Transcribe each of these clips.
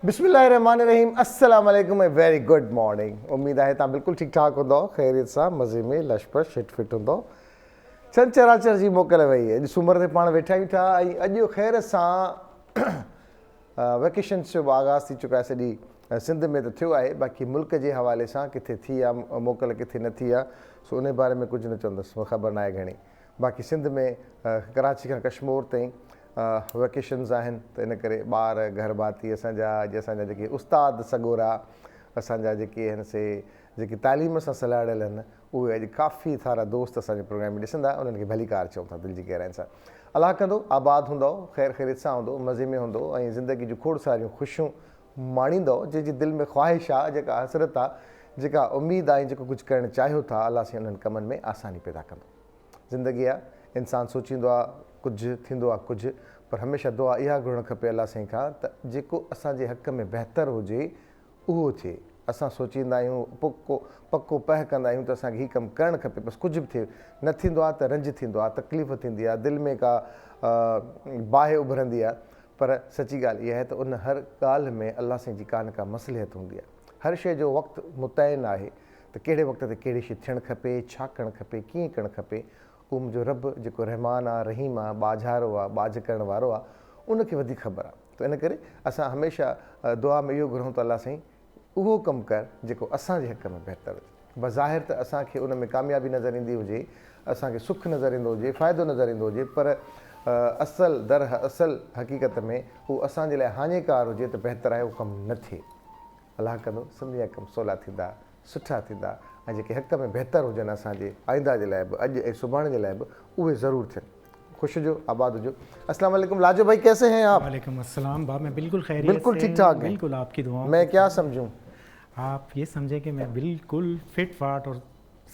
बिस्मिल्लाहिर्रहमानिर्रहीम अस्सलाम वालेकुम, ए वेरी गुड मॉर्निंग। उम्मीद है तव्हां बिल्कुलु ठीकु ठाक हूंदो, ख़ैरियत सां मज़े में लशपश शिट फिट हूंदो। चंद चराचर जी मोकल वई अॼु सूमर ते पाण वेठा आहियूं था ऐं अॼु ख़ैर सां वेकेशन्स जो आगाज़ थी चुका आहे। सॼी सिंध में त थियो आहे, बाक़ी मुल्क जे हवाले सां किथे थी आहे मोकल किथे न थी आहे, सो उन बारे में कुझु न चवंदुसि, ख़बर न आहे घणी। बाक़ी सिंध में कराची खां कश्मीर ताईं वेकेशन्स आहिनि, त इन करे ॿार घर भाती असांजा अॼु असांजा जेके उस्ताद सॻोरा असांजा जेके आहिनि से जेके तालीम सां सलाहियल आहिनि, उहे अॼु काफ़ी सारा दोस्त असांजे प्रोग्राम में ॾिसंदा, उन्हनि खे भली कार चऊं था दिलि जी गहराइनि सां। अलाह कंदो आबाद हूंदो, ख़ैर ख़ैरियत सां हूंदो, मज़े में हूंदो ऐं ज़िंदगी जूं खोड़ सारियूं ख़ुशियूं माणींदो। जंहिंजी दिलि में ख़्वाहिश आहे, जेका हसरत आहे, जेका उमेद आहे, जेको कुझु करणु चाहियो था, अलाह साईं उन्हनि कमनि में आसानी पैदा कंदो। ज़िंदगी आहे, इंसानु सोचींदो आहे कुझु, थींदो आहे कुझु, पर हमेशह दुआ इहा घुरणु खपे अलाह साईं खां त जेको असांजे हक़ में बहितर हुजे उहो थिए। असां सोचींदा आहियूं, पको पह कंदा आहियूं त असांखे हीउ कमु करणु खपे, बसि कुझु बि थिए न थींदो आहे त रंज थींदो आहे, तकलीफ़ थींदी आहे, दिलि में का बाहि उभरंदी आहे। पर सची ॻाल्हि इहा आहे त उन हर ॻाल्हि में अलाह साईं जी का न का मसलिहत हूंदी आहे। हर शइ जो वक़्तु मुतयन आहे त कहिड़े वक़्त ते कहिड़ी शइ थियणु खपे, छा करणु खपे, कीअं करणु खपे। उहो मुंहिंजो रब जेको रहमान आहे, रहीम आहे, बाझारो आहे, बाझ करण वारो आहे, उनखे वधीक ख़बर आहे। त इन करे असां हमेशह दुआ में इहो घुरूं त अलाह साईं उहो कमु कर जेको असांजे हक़ में बहितर हुजे। बज़ाहिर त असांखे उन में कामयाबी नज़र ईंदी हुजे, असांखे सुखु नज़र ईंदो हुजे, फ़ाइदो नज़र ईंदो हुजे, पर असल हक़ीक़त में उहो असांजे लाइ हाञेकार हुजे त बहितर आहे उहो कमु न थिए। अलाह कंदो सभिनी जा कमु सवला थींदा, सुठा थींदा ऐं जेके हक़ में बहितर हुजनि असांजे आईंदा जे लाइ बि, अॼु ऐं सुभाणे जे लाइ बि, उहे ज़रूरु थियनि। ख़ुशि हुजो, आबाद हुजो। अस्सलाम वालेकुम लाजो भाई, कैसे हैं आप? वालेकुम अस्सलाम बा, मैं बिल्कुल खैरियत बिल्कुल ठीक ठाक हैं। बिल्कुल आपकी दुआओं। मैं क्या समझूं? आप ये समझे कि मैं बिल्कुल फिट फाट और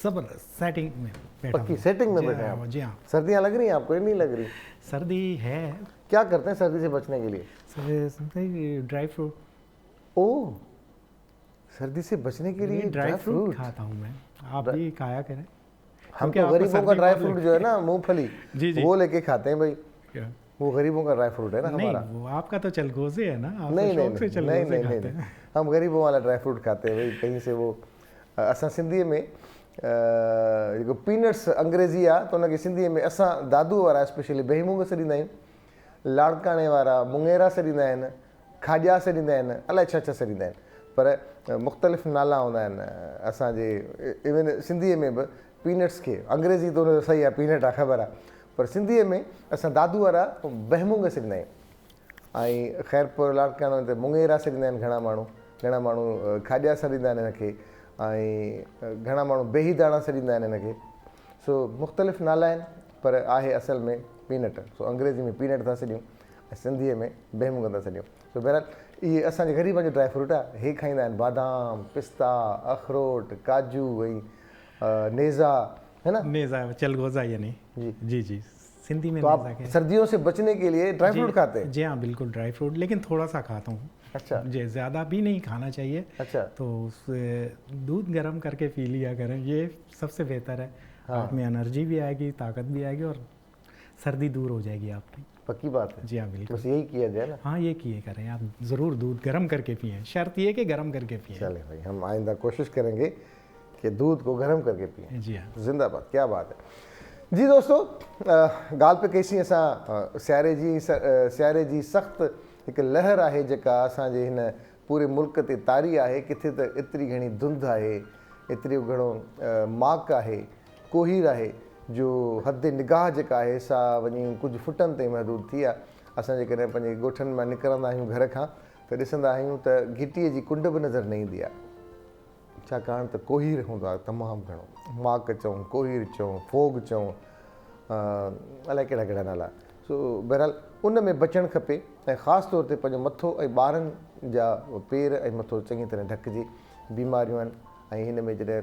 ज़बरदस्त सेटिंग में बैठा पक्की हूँ। सेटिंग में जी बैठे हैं हाँ, आप? जी हाँ। सर्दियाँ लग रही हैं आपको या नहीं लग रही? सर्दी है। क्या करते हैं सर्दी से बचने के लिए? Dry fruit. ओह, सर्दी से बचने के लिए ड्राई फ्रूट खाता हूँ मैं, आप भी खाया करें। हम क्योंकि तो आपको गरीबों का सर्दी ड्राई बहुत फ्रूट जो है ना, मूंगफली, जी जी। वो लेके खाते हैं भाई। क्या? वो गरीबों का ड्राई फ्रूट है ना नहीं, हमारा। वो आपका तो चलगोज़े है ना, आप नहीं तो नहीं शौक से नहीं चलगोज़े नहीं नहीं खाते नहीं, हैं। हम गरीबों वाला ड्राई फ्रूट खाते हैं भाई। कहीं से वो असां सिंधीअ में जेको पीनट्स अंग्रेज़ी आहे त उनखे सिंधीअ में असां दादू वारा स्पेशली बेही मूंग सॾींदा आहियूं, लाड़काणे वारा मुंगेरा सॾींदा आहिनि, खाॼा सॾींदा आहिनि, अलाए छा छा सॾींदा आहिनि, पर मुख़्तलिफ़ नाला हूंदा आहिनि असांजे। इवन सिंधीअ में बि पीनट्स खे अंग्रेज़ी त उनजो सही आहे, पीनट आहे, ख़बर आहे, पर सिंधीअ में असां दादू वारा behमुंग सॾींदा आहियूं। ऐं ख़ैरपुर लाड़काणे ते मुंगेरा सॾींदा आहिनि घणा माण्हू खाॼा सॾींदा आहिनि हिनखे, ऐं घणा माण्हू बेही दाणा सॾींदा आहिनि हिनखे। सो मुख़्तलिफ़ नाला आहिनि, पर आहे असल में पीनट। सो अंग्रेज़ी में पीनट था सॾियूं ऐं सिंधीअ में behमुंग था सॾियूं। सो बहरहाल इहे असांजे ग़रीबनि जो ड्राई फ्रूट आहे। हे खाईंदा आहिनि बादाम, पिस्ता, अखरोट, काजू ऐं नेज़ा, है ना? नेज़ा चलगोज़ा यानी। जी जी जी, सिंधी में तो नेज़ा आप के। सर्दियों से बचने के लिए ड्राई फ्रूट खाते हैं? जी हाँ, बिल्कुल ड्राई फ्रूट, लेकिन थोड़ा सा खाता हूँ। अच्छा जी, ज़्यादा भी नहीं खाना चाहिए। अच्छा। तो उससे दूध गर्म करके पी लिया करें, ये सबसे बेहतर है। हाँ। आप में एनर्जी भी आएगी, ताकत भी आएगी और सर्दी दूर हो जाएगी आपकी। पक्की बात है। जी हाँ, बिल्कुल। बस यही किया जाए ना। हाँ, ये किए करें आप, ज़रूर दूध गर्म करके पिएं। शर्त ये कि गर्म करके पिएं। चले भाई, हम आइंदा कोशिश करेंगे कि दूध को गर्म करके पिएं। जी हाँ। जिंदाबाद, क्या बात है जी। दोस्तों, ॻाल्हि पे कईसीं असां सियारे जी सख़्तु हिकु लहर आहे जेका असांजे हिन पूरे मुल्क ते तारी आहे। किथे त एतिरी घणी धुंध आहे, एतिरो घणो माक आहे, कोहीर आहे, जो हद निगाह जेका आहे सा वञी कुझु फुटनि ते महदूद थी आहे। असां जेकॾहिं पंहिंजे ॻोठनि मां निकिरंदा आहियूं घर खां त ॾिसंदा आहियूं त घिटीअ जी कुंड बि नज़र न ईंदी आहे, छाकाणि त कोहीर हूंदो आहे तमामु घणो। माक चऊं, कोहीर चऊं, फोग चऊं, अलाए कहिड़ा कहिड़ा नाला। सो बहरहाल उन में बचणु खपे ऐं ख़ासि तौर ते पंहिंजो मथो ऐं ॿारनि जा पेर ऐं मथो चङी तरह ढकिजे। बीमारियूं आहिनि ऐं हिन में जॾहिं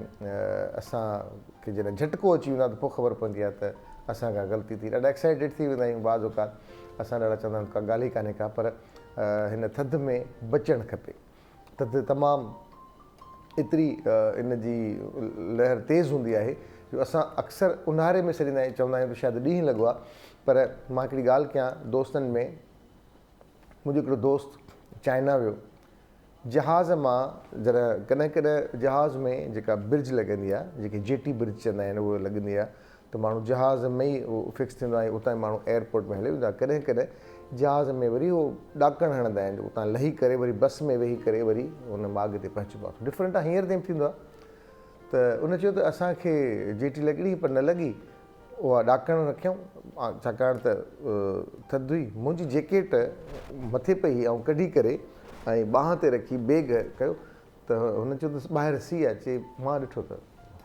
असांखे जॾहिं झटको अची वेंदो आहे त पोइ ख़बर पवंदी आहे त असां का ग़लती थी। ॾाढा एक्साइटेड थी वेंदा आहियूं बाज़ औक़ात, असां ॾाढा चवंदा आहियूं का ॻाल्हि ई कान्हे का, पर हिन थधि में बचणु खपे। थधि तमामु एतिरी इन जी लहर तेज़ हूंदी आहे जो असां अक्सर ऊन्हारे में सॾींदा आहियूं, चवंदा आहियूं त शायदि ॾींहुं लॻो आहे। पर मां हिकिड़ी ॻाल्हि कयां दोस्तनि में, मुंहिंजो हिकिड़ो दोस्त चाइना वियो जहाज़ मां जॾहिं कॾहिं कॾहिं जहाज़ में जेका ब्रिज लॻंदी आहे, जेकी जेटी ब्रिज चवंदा आहिनि, उहा लॻंदी आहे, त माण्हू जहाज़ में ई उहो फिक्स थींदो आहे, उतां माण्हू एयरपोर्ट में हली वेंदा। कॾहिं कॾहिं जहाज़ में वरी उहो ॾाकण हणंदा आहिनि, उतां लही करे वरी बस में वेही करे वरी हुन माॻ ते पहुचबो आहे। डिफरेंट आहे, हींअर ताईं थींदो आहे। त उन चयो त असांखे जेटी लॻणी पर न लॻी, उहा ॾाकण रखियऊं, छाकाणि त थधि हुई। मुंहिंजी जैकेट मथे पई ऐं कढी करे ऐं बांह ते रखी बैग कयो, त हुन चयो त ॿाहिरि सीउ आहे। चई मां ॾिठो त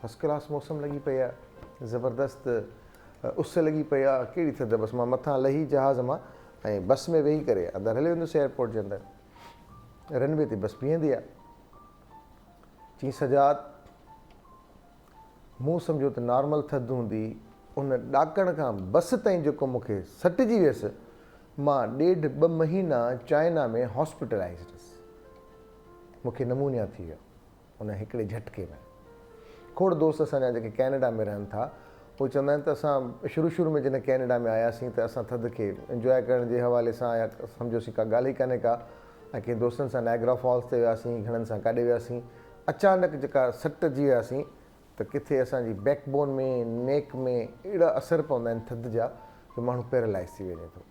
फस्ट क्लास मौसम लॻी पई आहे, ज़बरदस्त उस लॻी पई आहे, कहिड़ी थधि। बसि मां मथां लही जहाज़ मां ऐं बस में वेही करे अंदरि हली वेंदुसि एयरपोर्ट जे अंदरि। रनवे ते बस बीहंदी आहे। चई सजाद, मूं सम्झो त नॉर्मल थधि हूंदी, उन ॾाकण खां बस ताईं जेको मूंखे सटिजी वियसि, मां 1.5-2 महीना चाइना में हॉस्पिटलाइज़ हुअसि। मूंखे नमूनिया थी वियो उन हिकिड़े झटके में। खोड़ दोस्त असांजा जेके कैनेडा में रहनि था, उहे चवंदा आहिनि त असां शुरू में जॾहिं कैनेडा में आयासीं त असां थधि खे इंजॉय करण जे हवाले सां, या सम्झोसीं का ॻाल्हि ई कान्हे का, ऐं कंहिं दोस्तनि सां नायग्रा फॉल्स ते वियासीं, घणनि सां काॾे वियासीं, अचानक जेका सट जी वियासीं त किथे असांजी बैकबोन में, नेक में अहिड़ा असर पवंदा आहिनि थधि जा जो माण्हू पैरालाइज़ थी वञे थो।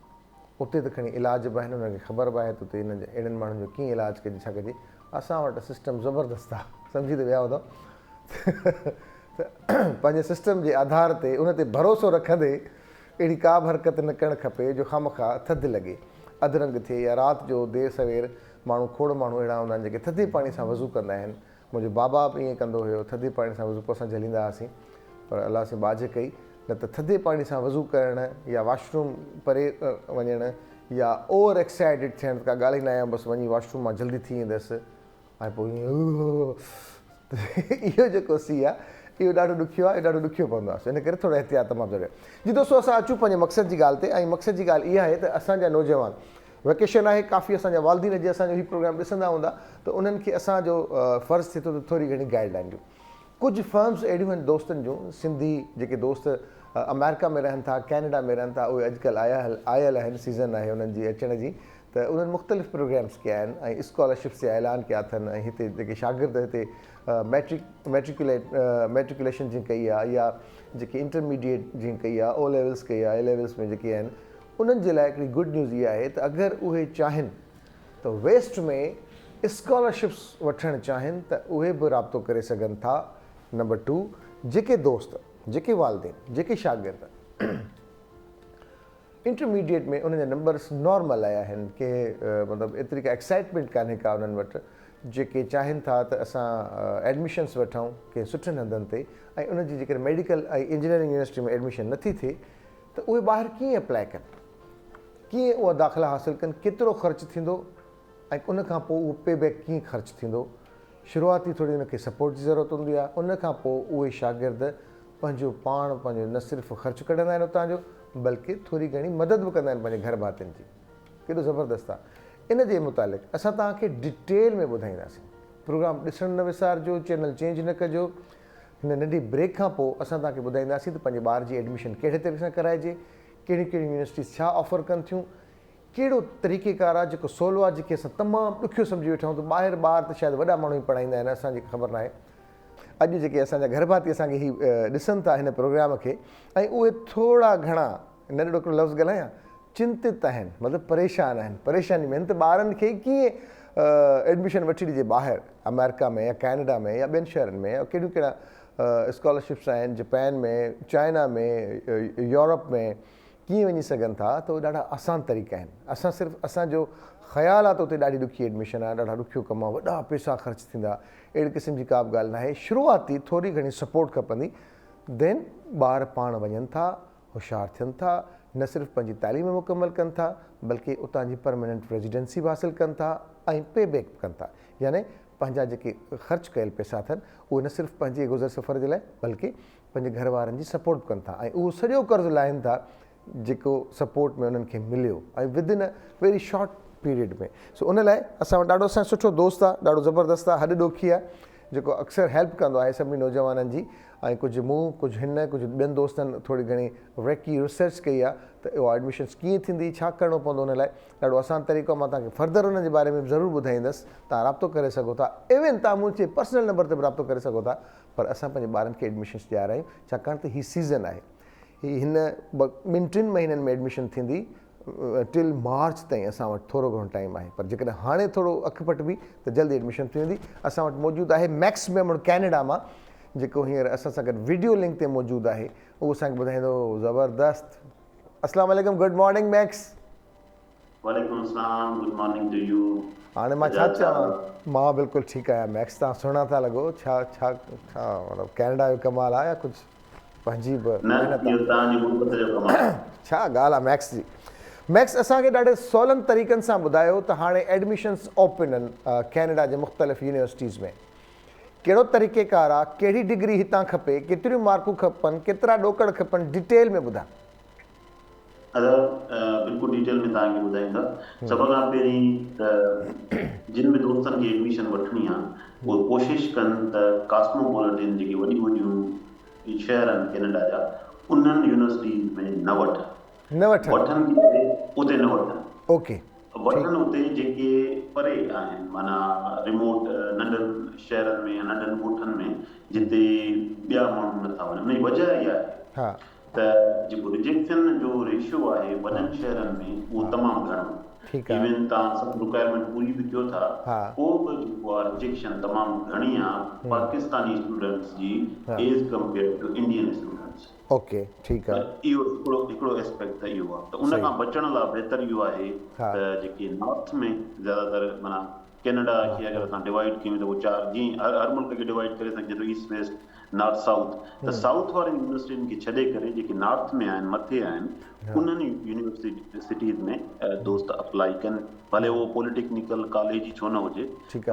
उते त खणी इलाज बि आहिनि, हुनखे ख़बर बि आहे त उते हिन अहिड़नि माण्हुनि जो कीअं इलाजु कजे, छा कजे। असां वटि सिस्टम ज़बरदस्त आहे, सम्झी त विया हूंदव। त पंहिंजे सिस्टम जे आधार ते, उन ते भरोसो रखंदे अहिड़ी का बि हरकत न करणु खपे जो खामखा थधि लॻे, अधरंग थिए, या राति जो देरि सवेर माण्हू, खोड़ माण्हू अहिड़ा हूंदा आहिनि जेके थधे पाणी सां वज़ू कंदा आहिनि। मुंहिंजो बाबा बि ईअं कंदो हुयो, थधे पाणी सां वज़ू, पोइ असां झलींदा हुआसीं, पर अलाह से बाज कई, न त थधे पाणी सां वज़ू करणु या वॉशरूम परे वञणु या ओवर एक्साइटेड थियणु, का ॻाल्हि ई न आहियां, बसि वञी वॉशरूम मां जल्दी थी ईंदसि, ऐं पोइ ईअं इहो जेको सी आहे, इहो ॾाढो ॾुखियो आहे, ॾाढो ॾुखियो पवंदो आहे। इन करे थोरो एहतियात तमामु ज़रूरी आहे। जी दोस्तो, असां अचूं पंहिंजे मक़सद जी ॻाल्हि ते, ऐं मक़सद जी ॻाल्हि इहा आहे त असांजा नौजवान, वेकेशन आहे, काफ़ी असांजा वालदीन जे असांजो हीउ प्रोग्राम ॾिसंदा हूंदा, त उन्हनि खे असांजो फ़र्ज़ु थिए थो त थोरी घणी गाइडलाइन ॾियूं। कुझु फर्म्स अहिड़ियूं आहिनि दोस्तनि जूं, सिंधी जेके दोस्त अमेरिका में रहनि था, कैनेडा में रहनि था, उहे अॼुकल्ह आयल आहिनि, सीज़न आहे उन्हनि जी अचण जी, त उन्हनि मुख़्तलिफ़ प्रोग्राम्स कया आहिनि ऐं स्कॉलरशिप्स जा ऐलान कया अथनि, ऐं हिते जेके शागिर्द हिते मैट्रिकुलेशन जी कई आहे, या जेके इंटरमीडिएट जी कई आहे, ओ लेवल्स कई आहे, ए लेवल्स में जेके आहिनि, उन्हनि जे लाइ हिकिड़ी गुड न्यूज़ इहा आहे त अगरि उहे चाहिनि त वेस्ट में स्कॉलरशिप्स वठणु चाहिनि त उहे बि राब्तो करे सघनि था। नंबर 2, जेके दोस्त, जेके वालदेन, जेके शागिर्द इंटरमीडिएट में उन्हनि जा नंबर्स नॉर्मल आया आहिनि, के मतिलबु एतिरी का एक्साइटमेंट कान्हे का उन्हनि वटि, जेके चाहिनि था त असां एडमिशन्स वठूं कंहिं सुठनि हंधनि ते, ऐं उनजी जेकॾहिं मेडिकल ऐं इंजीनियरिंग यूनिवर्सिटी में एडमिशन नथी थिए त उहे ॿाहिरि कीअं अप्लाई कनि, कीअं उहा दाख़िला हासिलु कनि, केतिरो ख़र्चु थींदो, ऐं उन खां पोइ उहो पे बैक कीअं ख़र्चु थींदो। शुरूआती थोरी उनखे सपोर्ट जी ज़रूरत हूंदी आहे। उन खां पोइ उहे शागिर्द पंहिंजो पाण पंहिंजो न सिर्फ़ु ख़र्चु कढंदा आहिनि उतां जो, बल्कि थोरी घणी मदद बि कंदा आहिनि पंहिंजे घर भातियुनि जी। केॾो ज़बरदस्तु आहे। इन जे मुतालिक़ असां तव्हांखे डिटेल में ॿुधाईंदासीं। प्रोग्राम ॾिसणु न विसारिजो, चैनल चेंज न कजो। हिन नंढी ब्रेक खां पोइ असां तव्हांखे ॿुधाईंदासीं त पंहिंजे ॿार जी एडमिशन कहिड़े तरीक़े सां कराइजे, कहिड़ियूं कहिड़ियूं यूनिवर्सिटीज़ छा ऑफर कनि थियूं, कहिड़ो तरीक़ेकार आहे जेको सवलो आहे, जेके असां तमामु ॾुखियो सम्झी वेठा आहियूं। त ॿाहिरि ॿार त शायदि वॾा माण्हू ई पढ़ाईंदा आहिनि, असांजी ख़बर न आहे। अॼु जेके असांजा घर भाती असांखे हीउ ॾिसनि था हिन प्रोग्राम खे, ऐं उहे थोरा घणा, नंढो हिकिड़ो लफ़्ज़ ॻाल्हायां, चिंतित आहिनि, मतिलबु परेशान आहिनि। परेशानी में त ॿारनि खे कीअं एडमिशन वठी ॾिजे ॿाहिरि अमेरिका में या कैनेडा में या ॿियनि शहरनि में, या कहिड़ियूं कहिड़ा स्कॉलरशिप्स आहिनि जापान में, चाइना में, यूरोप में कीअं वञी सघनि था, त उहे ॾाढा आसान तरीक़ा आहिनि। असां सिर्फ़ु असांजो ख़्यालु आहे त उते ॾाढी ॾुखी एडमिशन आहे, ॾाढा ॾुखियो कमु आहे, वॾा पैसा ख़र्चु थींदा, अहिड़ी क़िस्म जी का बि ॻाल्हि न आहे। शुरूआती थोरी घणी सपोर्ट खपंदी, देन ॿार पाण वञनि था, होशियारु थियनि था, न सिर्फ़ु पंहिंजी तालीम मुकमल कनि था, बल्कि उतां जी परमानेंट रेजिडेंसी बि हासिलु कनि था ऐं पे बैक कनि था। यानी पंहिंजा जेके ख़र्चु कयल पैसा अथनि उहे न सिर्फ़ु पंहिंजे गुज़र सफ़र जे लाइ, बल्कि पंहिंजे घर वारनि जी सपोर्ट बि कनि था, ऐं उहो सॼो कर्ज़ु लाहिनि था जेको सपोर्ट में उन्हनि खे मिलियो, ऐं within a very short period में। सो उन लाइ असां वटि ॾाढो असांजो सुठो दोस्त आहे, ॾाढो ज़बरदस्तु आहे, हॾ ॾोखी आहे, जेको अक्सर हेल्प कंदो आहे सभिनी नौजवाननि जी। ऐं कुझु मूं, कुझु हिन, कुझु ॿियनि दोस्तनि थोरी घणी रेकी रिसर्च कई आहे त उहा एडमिशन्स कीअं थींदी, छा करिणो पवंदो, उन लाइ ॾाढो आसान तरीक़ो मां तव्हांखे फर्दर उन जे बारे में ज़रूरु ॿुधाईंदुसि। तव्हां राब्तो करे सघो था, इवन तव्हां मुंहिंजे पर्सनल नंबर ते बि राब्तो करे सघो था। पर असां पंहिंजे ॿारनि खे एडमिशन्स ॾियारायूं, छाकाणि त हीअ सीज़न आहे, हिन 2-3 महीननि में एडमिशन थींदी। टिल मार्च ताईं असां वटि थोरो घणो टाइम आहे, पर जेकॾहिं हाणे थोरो अखपट बि त जल्दी एडमिशन थी वेंदी। असां वटि मौजूदु आहे मैक्स मेमोर कैनेडा मां, जेको हींअर असां सां गॾु वीडियो लिंक ते मौजूदु आहे, उहो असांखे ॿुधाईंदो। ज़बरदस्त, अस्सलाम वालेकुम, गुड मॉर्निंग मैक्स। वालेकुम अस्सलाम, गुड मॉर्निंग टू यू। हाणे मां छा चवां, मां बिल्कुलु ठीकु आहियां मैक्स, तव्हां सुहिणा था लॻो। छा छा छा मतिलबु कैनेडा जो कमाल आहे या कुझु पंहिंजी बि महिनत आहे? छा ॻाल्हि आहे मैक्स जी। मैक्स, असांखे ॾाढे सवलनि तरीक़नि सां ॿुधायो त हाणे एडमिशन्स ओपन आहिनि कैनेडा जे मुख़्तलिफ़ यूनिवर्सिटीज़ में। कहिड़ो तरीक़ेकार आहे, कहिड़ी डिग्री हितां खपे, केतिरियूं मार्कूं खपनि, केतिरा ॾोकड़ खपनि, डिटेल में ॿुधायो। बिल्कुलु डिटेल में तव्हांखे ॿुधाईंदा। सभ खां पहिरीं त जिन बि दोस्तनि खे एडमिशन वठणी आहे उहे कोशिशि कनि त कॉस्मोपॉलिटन जेके वॾियूं वॾियूं शहर आहिनि कैनेडा जा, उन्हनि यूनिवर्सिटीज़ में न वठनि उते न वठनि। ओके, वठनि उते जेके परे आहिनि, माना रिमोट नंढनि शहरनि में या नंढनि ॻोठनि में जिते ॿिया माण्हू नथा वञनि। उनजी वजह इहा आहे त जेको रिजेक्शन जो रेशियो आहे वॾनि शहरनि में उहो तमामु घणो। इवन तव्हां सभु रिक्वायरमेंट पूरी बि कयो था, पोइ बि जेको आहे रिजेक्शन तमामु घणी आहे पाकिस्तानी स्टूडेंट्स जी as compare to Indian students. Okay, ठीकु आहे। इहो हिकिड़ो एस्पेक्ट त इहो आहे। त उन खां बचण लाइ बहितर इहो आहे त जेके नॉर्थ में ज़्यादातर माना कैनेडा खे अगरि असां डिवाइड कयूं त उहो 4 जीअं हर मुल्क खे डिवाइड करे सघिजे थो, ईस्ट वेस्ट, नॉर्थ साउथ। त साउथ वारनि यूनिवर्सिटियुनि खे छॾे करे जेके नॉर्थ में आहिनि, मथे आहिनि, उन्हनि यूनिवर्सिटीज़ में दोस्त अप्लाई कनि, भले उहो पॉलिटेक्निकल कॉलेज ई छो न हुजे,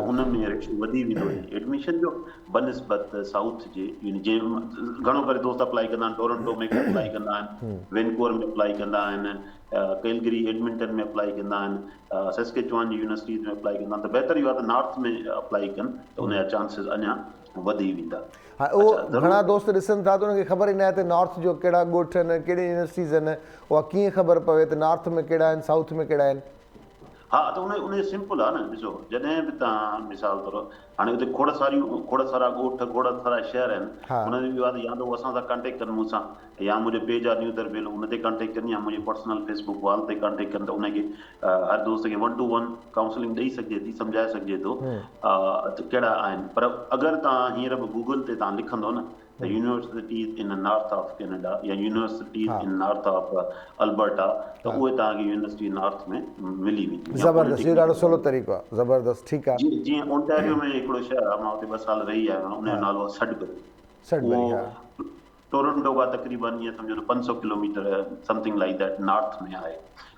उनमें रेशियो वधी वेंदो एडमिशन जो बनिस्बत साउथ जे। जीअं घणो करे दोस्त अप्लाई कंदा आहिनि, टोरंटो में अप्लाई कंदा आहिनि, वैनकूवर में अप्लाई कंदा आहिनि, कैलगरी एडमिंटन में अप्लाई कंदा आहिनि, सस्केचुआन जी यूनिवर्सिटीज़ में अप्लाई कंदा आहिनि। त बहितर इहो आहे त नॉर्थ में अप्लाई कनि त उनजा चांसिस अञा वधी वेंदा। हा, उहो घणा दोस्त ॾिसनि था त उनखे ख़बर ई न आहे त नॉर्थ जो कहिड़ा ॻोठ आहिनि, कहिड़ी यूनिवर्सिटीज़ आहिनि, उहा कीअं ख़बर पवे त नॉर्थ में कहिड़ा आहिनि, साउथ में कहिड़ा आहिनि। हा, त उन सिंपल आहे न। ॾिसो, जॾहिं बि तव्हां मिसाल तौरु हाणे हुते खोड़ सारा ॻोठ, खोड़ सारा शहर आहिनि, हुनजी बि आहे या त उहो असां सां कॉन्टेक्ट कनि मूंसां, या मुंहिंजे पेज आहे न्यू दरबेल, हुन ते कॉन्टेक्ट कनि, या मुंहिंजे पर्सनल फेसबुक वॉल ते कॉन्टेक्ट कनि। त उनखे हर दोस्त खे 1-to-1 काउंसलिंग ॾेई सघिजे थी, सम्झाए सघिजे थो त कहिड़ा आहिनि। पर अगरि तव्हां हींअर बि गूगल ते तव्हां लिखंदो न त universities in north of Canada या universities in north of Alberta, त उहे तव्हांखे यूनिवर्सिटी नॉर्थ में मिली वेंदियूं। ज़बरदस्त, इहो ॾाढो सवलो तरीक़ो आहे। ज़बरदस्त, ठीकु आहे। जीअं ओंटारियो में हिकिड़ो शहर आहे, मां हुते 2 साल रही आहियो आहियां, उनजो नालो आहे सडबरी। उहो टोरंटो खां तक़रीबन ईअं सम्झो त 500 kilometre something like that north में आहे।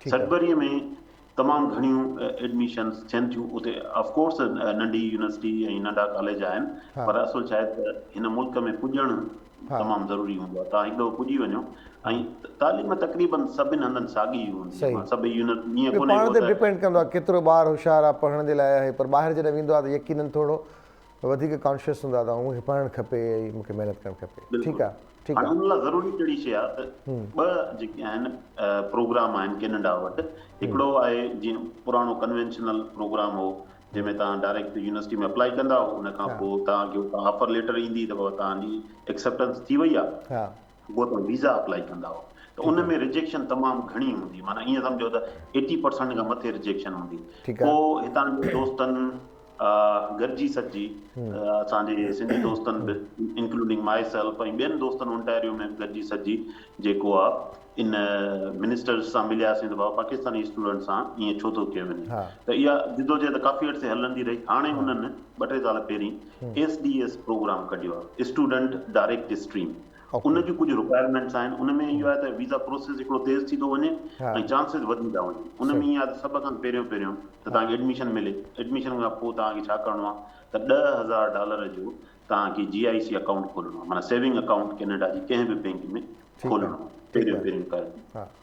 सडबरीअ में तमामु घणियूं एडमिशन्स थियनि थियूं। उते ऑफकोर्स नंढी यूनिवर्सिटी ऐं नंढा कॉलेज आहिनि, पर असुल छा आहे त हिन मुल्क में पुॼणु तमामु ज़रूरी हूंदो आहे। तव्हां हिकु दफ़ो पुॼी वञो ऐं तालीम तक़रीबन सभिनि हंधनि साॻी हूंदी आहे। सभई यूनिवर्सिटी ईअं कोन्हे पाण ते डिपेंड कंदो आहे केतिरो ॿार होशियारु आहे पढ़ण जे लाइ आहे, पर ॿाहिरि जॾहिं वेंदो आहे त यकीनन थोरो वधीक कॉन्शियस हूंदा त मूंखे पढ़णु खपे ऐं मूंखे महिनत करणु खपे। ठीकु आहे, ठीकु आहे। उन लाइ ज़रूरी कहिड़ी शइ आहे त 2 जेके आहिनि प्रोग्राम आहिनि कैनेडा वटि। हिकिड़ो आहे जीअं पुराणो कन्वेंशनल प्रोग्राम हो, जंहिंमें तव्हां डायरेक्ट यूनिवर्सिटी में अप्लाई कंदा हो, उन खां पोइ तव्हांखे ऑफर लेटर ईंदी त तव्हांजी एक्सेप्टेंस थी वई आहे, पोइ तव्हां वीज़ा अप्लाई कंदा हो। त उन में रिजेक्शन तमामु घणी हूंदी, माना ईअं सम्झो त 80% खां मथे रिजेक्शन हूंदी। पोइ हितां जे दोस्तनि गॾिजी सघिजी, असांजे सिंधी दोस्तनि बि इंक्लूडिंग माई सेल्फ ऐं ॿियनि दोस्तनि ओंटारियो में गॾिजी सघिजी जेको आहे इन मिनिस्टर्स सां मिलियासीं त बाबा पाकिस्तानी स्टूडेंट सां ईअं छो थो कयो वञे। त इहा जिदोजहद काफ़ी अर्से हलंदी रही। हाणे हुननि 2-3 साल पहिरीं SDS प्रोग्राम कढियो आहे, स्टूडेंट डायरेक्ट स्ट्रीम। उन जूं कुझु रिक्वायरमेंट्स आहिनि। उन में इहो आहे त वीज़ा प्रोसेस हिकिड़ो तेज़ थी थो वञे ऐं चांसिस वधी था वञनि। उन में ईअं आहे त सभ खां पहिरियों त तव्हांखे एडमिशन मिले। एडमिशन खां पोइ तव्हांखे छा करिणो आहे त $10,000 जो तव्हांखे GIC अकाउंट खोलणो आहे, माना सेविंग अकाउंट कैनेडा जी कंहिं बि बैंक में खोलणो आहे पहिरियों करे।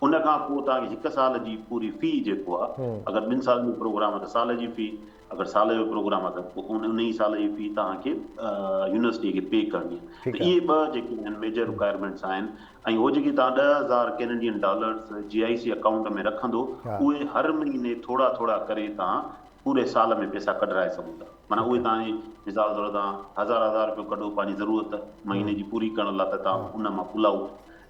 उन खां पोइ तव्हांखे 1 साल जी पूरी फ़ी जेको आहे, अगरि 2 साल जो प्रोग्राम आहे त साल जी फ़ी, अगरि साल जो प्रोग्राम आहे त उन ई साल जी फी तव्हांखे यूनिवर्सिटी खे पे करणी आहे। त इहे ॿ जेके आहिनि मेजर रिक्वायरमेंट्स आहिनि। ऐं उहो जेकी तव्हां $10,000 कैनेडियन डॉलर्स GIC अकाउंट में रखंदो, उहे हर महीने थोरा थोरा करे तव्हां पूरे साल में पैसा कढाए सघो था। माना उहे तव्हांजी मिसाल तौर तव्हां हज़ार रुपयो कढो पंहिंजी ज़रूरत महीने जी पूरी करण लाइ, त तव्हां उन मां पुल आउट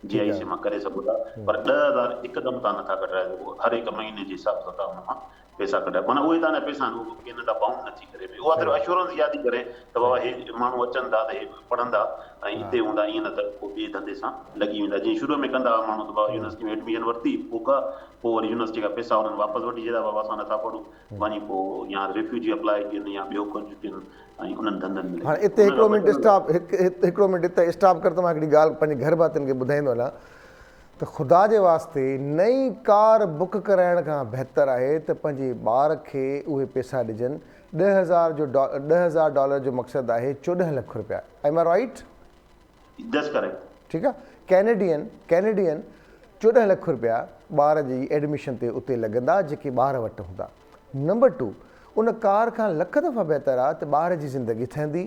GIC मां करे सघो था। पर 10,000 हिकदमि तव्हां नथा कढाए सघो, हर हिकु महीने जे हिसाब सां तव्हां उन मां पैसा कढाए। माना उहे तव्हांजा पैसा आहिनि, उहो कंहिं नंढा बाउंड नथी करे पई। उहा सिर्फ़ु एश्योरेंस यादि करे त बाबा हे माण्हू अचनि था त हे पढ़ंदा ऐं हिते हूंदा, ईअं न त पोइ ॿिए धंधे सां लॻी वेंदा। जीअं शुरू में कंदा हुआ माण्हू त बाबा यूनिवर्सिटी में एडमिशन वरिती, पोइ वरी यूनिवर्सिटी खां पैसा उन्हनि वापसि वठी छॾिया, बाबा असां नथा पढ़ूं, वञी पोइ या रिफ्यूजी अप्लाई कनि या ॿियो कुझु कनि ऐं उन्हनि धंधनि में। हाणे हिते हिकिड़ो मिंट स्टॉप, हिकिड़ो मिंट हिते स्टॉप कर। त मां हिकिड़ी ॻाल्हि पंहिंजे घर भातियुनि खे ॿुधाईंदो हलां त ख़ुदा जे वास्ते नई कार बुक कराइण खां बहितर आहे त पंहिंजे ॿार खे उहे पैसा ॾिजनि। $10,000 जो मक़सदु आहे 14 लख रुपया। Am I right? That's correct. ठीकु आहे। कैनेडियन 14 लख रुपया ॿार जी एडमिशन ते उते लॻंदा जेके ॿार वटि हूंदा। नंबर 2, उन कार खां लख दफ़ा बहितर आहे त ॿार जी ज़िंदगी ठहंदी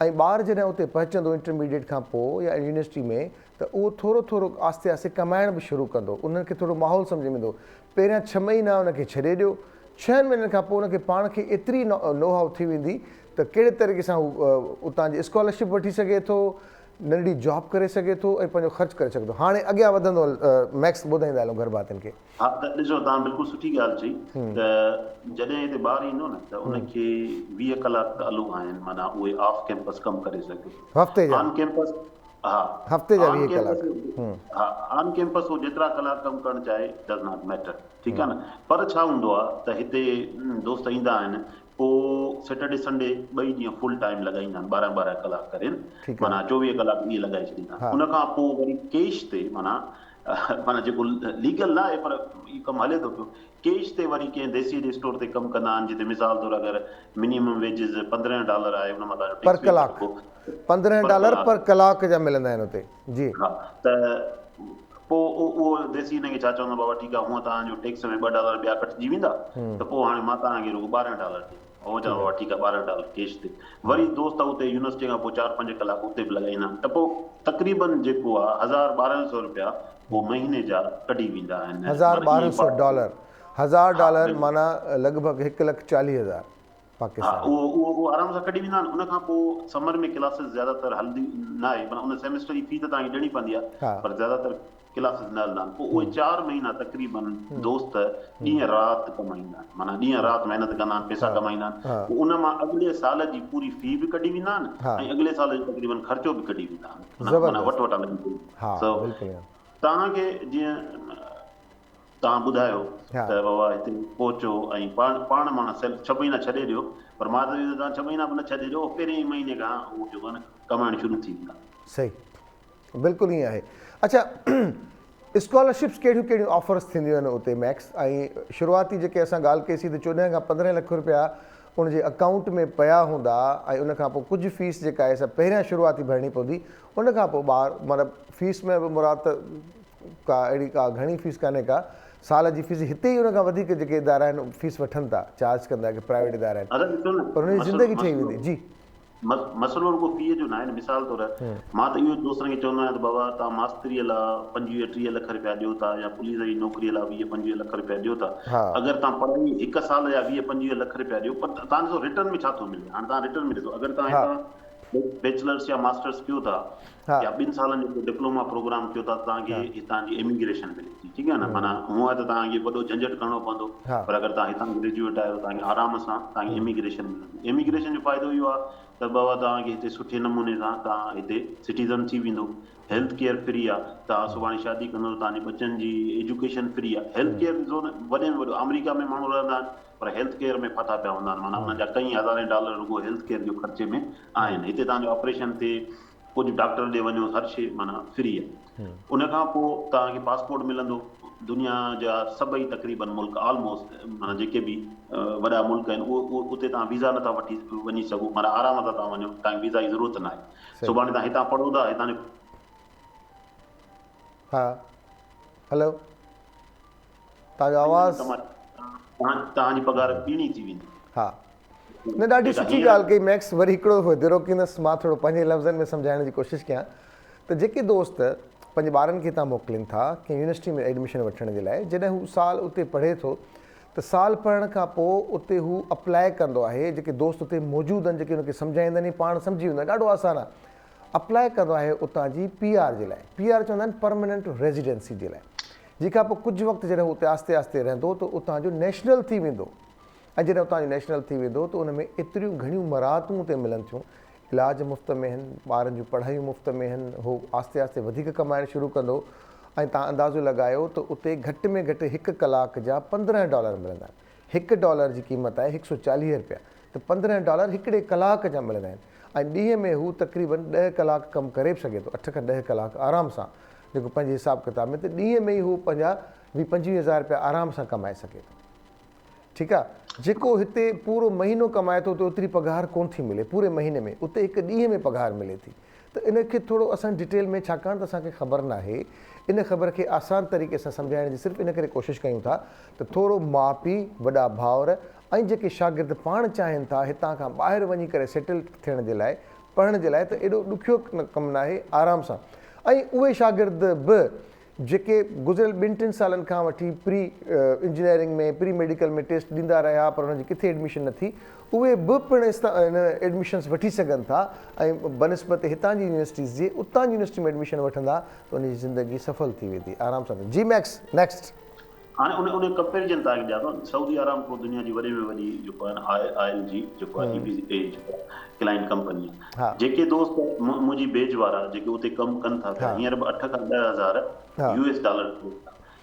ऐं ॿार जॾहिं उते पहुचंदो इंटरमीडिएट खां पोइ या यूनिवर्सिटी में, त उहो थोरो थोरो आस्ते आस्ते कमाइण बि शुरू कंदो। उन्हनि खे थोरो माहौल सम्झ में ईंदो। पहिरियां 6 महीना उनखे छॾे ॾियो, 6 महीननि खां पोइ उनखे पाण खे एतिरी नो हाउ थी वेंदी त कहिड़े तरीक़े सां उतां जी स्कॉलरशिप वठी सघे थो, नंढी जॉब करे सघे थो ऐं पंहिंजो ख़र्च करे सघे थो। हाणे अॻियां वधंदो मैक्स ॿुधाईंदा हलूं घर भातियुनि खे। हा, त ॾिसो तव्हां बिल्कुलु सुठी ॻाल्हि चई त जॾहिं हिते ॿारु ईंदो न त उनखे 20 कलाक त अलू आहिनि, माना उहे ऑफ कैंपस कमु करे सघे। हफ़्ते जा? ऑन कैंपस, हा, हफ़्ते जा ऑन 20 कैंपस, कलाक? हा, ऑन कैंपस उहो जेतिरा कलाक कमु करणु चाहे, डज़ नॉट मैटर, ठीकु आहे न। पर छा हूंदो आहे त हिते दोस्त ईंदा आहिनि, पोइ सैटरडे संडे 2 ॾींहं फुल टाइम लॻाईंदा आहिनि, 12 कलाक करे, माना 24 कलाक ईअं लॻाए छॾींदा। उनखां पोइ वरी कैश ते, माना जेको लीगल न आहे पर इहो कमु हले थो पियो, कैश ते वरी कंहिं देसी स्टोर ते कमु कंदा आहिनि, जिते मिसाल तौरु अगरि मिनिमम वेजिस $15 आहे, उन मां पर कलाक $15 पर कलाक जा मिलंदा आहिनि हुते। जी हा, त पोइ उहो देसी हिनखे छा चवंदो, बाबा ठीकु आहे, हूअं तव्हांजो टैक्स में $2 ॿिया कटिजी वेंदा, त पोइ हाणे मां तव्हांखे रुॻो $12 ॾे। उहो चवंदो बाबा ठीकु आहे, $12 कैश ते। वरी दोस्त उते यूनिवर्सिटी खां पोइ 4-5 कलाक उते बि लॻाईंदा आहिनि, त पोइ तक़रीबन जेको आहे $1,000-1,200 रुपया पोइ महीने जा कढी वेंदा आहिनि। $1,200 माना लॻभॻि 1,40,000 पाकिस्तान। उहो आराम सां कढी वेंदा आहिनि। उनखां पोइ समर में क्लासिस ज़्यादातर हलंदी न आहे, माना उन सेमेस्टर जी फी त तव्हांखे ॾियणी पवंदी आहे, पर ज़्यादातर क्लासिस न हलंदा आहिनि। पोइ उहे 4 महीना तक़रीबन दोस्त ॾींहं राति कमाईंदा आहिनि, माना ॾींहं राति महिनत कंदा आहिनि, पैसा कमाईंदा आहिनि। उन मां अॻिले साल जी पूरी फी बि कढी वेंदा आहिनि ऐं अॻिले साल जो तक़रीबन ख़र्चो बि कढी वेंदा आहिनि, माना वठि लॻी पई। तव्हांखे जीअं तव्हां ॿुधायो त बाबा हिते पहुचो ऐं पाण माना 6 महीना छॾे ॾियो, पर मां त तव्हां 6 महीना बि न छॾे ॾियो, पहिरें ई महीने खां उहो जेको आहे न कमाइण शुरू थी वेंदा। सही, बिल्कुलु ईअं आहे। अच्छा, स्कॉलरशिप्स कहिड़ियूं कहिड़ियूं ऑफर्स थींदियूं आहिनि उते मैक्स? ऐं शुरूआती जेके असां ॻाल्हि कईसीं त 14 खां 15 लख रुपया उनजे अकाउंट में पिया हूंदा ऐं उनखां पोइ कुझु फीस जेका आहे सा पहिरियां शुरूआती भरणी पवंदी, उनखां पोइ ॿार मतिलबु फीस में बि मुराद का अहिड़ी का घणी फीस कान्हे का, साल जी फीस हिते ई उन खां वधीक जेके इदारा आहिनि फीस वठनि था, चार्ज कंदा की प्राइवेट इदारा आहिनि, पर हुनजी ज़िंदगी ठही वेंदी। जी, मसइलो रुॻो फीअ जो न आहे। मिसाल तौरु मां त इहो दोस्तनि खे चवंदो आहियां त बाबा तव्हां मास्तरीअ लाइ 25-30 लख रुपया ॾियो था, या पुलिस जी नौकिरीअ लाइ 20-25 लख रुपया ॾियो था। अगरि तव्हां पढ़ाई 1 साल जा 20-25 लख रुपया ॾियो, पर तव्हां ॾिसो रिटर्न में छा थो मिले। हाणे तव्हां रिटर्न में ॾिसो, अगरि तव्हां हितां बैचलर्स या मास्टर्स कयो था या 2 सालनि जो डिप्लोमा प्रोग्राम कयो था, तव्हांखे हितां जी इमिग्रेशन मिले थी, ठीकु आहे न। माना हूअं त तव्हांखे वॾो झंझट करणो पवंदो, पर अगरि तव्हां हितां ग्रेजुएट आहियो, तव्हांखे आराम सां तव्हांखे इमिग्रेशन मिलंदी। इमिग्रेशन जो फ़ाइदो इहो आहे त बाबा तव्हांखे हिते सुठे नमूने सां तव्हां हिते सिटीज़न थी वेंदो। हेल्थ केयर फ्री आहे, तव्हां सुभाणे शादी कंदो, तव्हांजे बच्चनि जी एजुकेशन फ्री आहे। हेल्थ केयर ॾिसो न, वॾे में वॾो अमेरिका में माण्हू रहंदा आहिनि, पर हेल्थ केयर में फथा पिया हूंदा आहिनि, माना हुननि जा कई $1000 रुॻो हेल्थ केयर जो ख़र्चे में आहिनि। हिते तव्हांजो ऑपरेशन थिए, कुझु डॉक्टर ॾे वञो, हर शइ माना फ्री आहे। उनखां पोइ तव्हांखे पासपोर्ट मिलंदो। दुनिया जा सभई तक़रीबन मुल्क ऑलमोस्ट, माना जेके बि वॾा मुल्क आहिनि, उते तव्हां वीज़ा नथा वठी वञी सघो, माना आराम सां तव्हां वञो, तव्हांखे वीज़ा जी ज़रूरत न आहे। सुभाणे तव्हां हितां पढ़ो था, हितां जो हेलो, तव्हांजो आवाज़, तव्हांजी पघार ॿीणी थी वेंदी। न ॾाढी सुठी ॻाल्हि कई मैक्स। वरी हिकिड़ो दफ़ो दिरो कींदुसि, मां थोरो पंहिंजे लफ़्ज़नि में सम्झाइण जी कोशिशि कयां त जेके दोस्त पंहिंजे ॿारनि खे हितां मोकिलीनि था कंहिं यूनिवर्सिटी में एडमिशन वठण जे लाइ, जॾहिं हू साल उते पढ़े थो त साल पढ़ण खां पोइ उते हू अप्लाई कंदो आहे। जेके दोस्त उते मौजूदु आहिनि, जेके हुनखे सम्झाईंदा आहिनि, पाण सम्झी वेंदो आहे, ॾाढो आसानु आहे। अप्लाई कंदो आहे उतां जी PR जे लाइ। PR चवंदा आहिनि परमानेंट रेजिडेंसी जे लाइ। जेका पोइ कुझु वक़्तु जॾहिं उते आस्ते आस्ते रहंदो त उतां जो नेशनल थी वेंदो, ऐं जॾहिं उतां जो नेशनल थी वेंदो त उन में एतिरियूं घणियूं मराहतूं उते मिलनि थियूं। इलाज मुफ़्त में आहिनि, ॿारनि जूं पढ़ाइयूं मुफ़्त में आहिनि, हू आस्ते आस्ते वधीक कमाइणु शुरू कंदो। ऐं तव्हां अंदाज़ो लॻायो त उते घटि में घटि हिकु कलाक जा $15 मिलंदा आहिनि। $1 जी क़ीमत आहे $140, त $15 हिकिड़े कलाक जा मिलंदा आहिनि। ऐं ॾींहं में हू तक़रीबन 10 कलाक कमु करे बि सघे थो, 8 खां 10 कलाक आराम सां, जेको पंहिंजे हिसाब किताब में, त ॾींहं में ई हू पंहिंजा 20-25 हज़ार रुपया आराम सां कमाए सघे थो। ठीकु आहे। जेको हिते पूरो महीनो कमाए थो त ओतिरी पघार कोन थी मिले पूरे महीने में, उते हिकु ॾींहं में पघार मिले थी। त इनखे थोरो असां डिटेल में, छाकाणि त असांखे ख़बर न आहे, इन ख़बर खे आसान तरीक़े सां सम्झाइण जी सिर्फ़ु इन करे कोशिशि कयूं था त थोरो माउ पीउ, वॾा भाउर ऐं जेके शागिर्द पाण चाहिनि था हितां खां ॿाहिरि वञी करे सेटल थियण जे लाइ, पढ़ण जे लाइ, त एॾो ॾुखियो कमु न आहे, आराम सां। ऐं उहे शागिर्द बि जेके गुज़िरियल 2-3 सालनि खां वठी प्री इंजीनियरिंग में, प्री मेडिकल में टेस्ट ॾींदा रहिया पर हुनजी किथे एडमिशन न थी, उहे बि पिणु एडमिशन्स वठी सघनि था। ऐं बनस्बत हितां जी यूनिवर्सिटीज़ जे, उतां जी यूनिवर्सिटी में एडमिशन वठंदा त उनजी ज़िंदगी सफल थी वेंदी आराम सां। जी मैक्स, नेक्स्ट। हाणे उन कंपेरिजन तव्हांखे ॾियां थो, सऊदी अरामको दुनिया जी वॾे में वॾी जेको आहे ILG जेको आहे जेको क्लाइंट कंपनी आहे। जेके दोस्त मुंहिंजी बेज वारा जेके उते कमु कनि था पिया, हींअर बि 8 खां 10 हज़ार $US,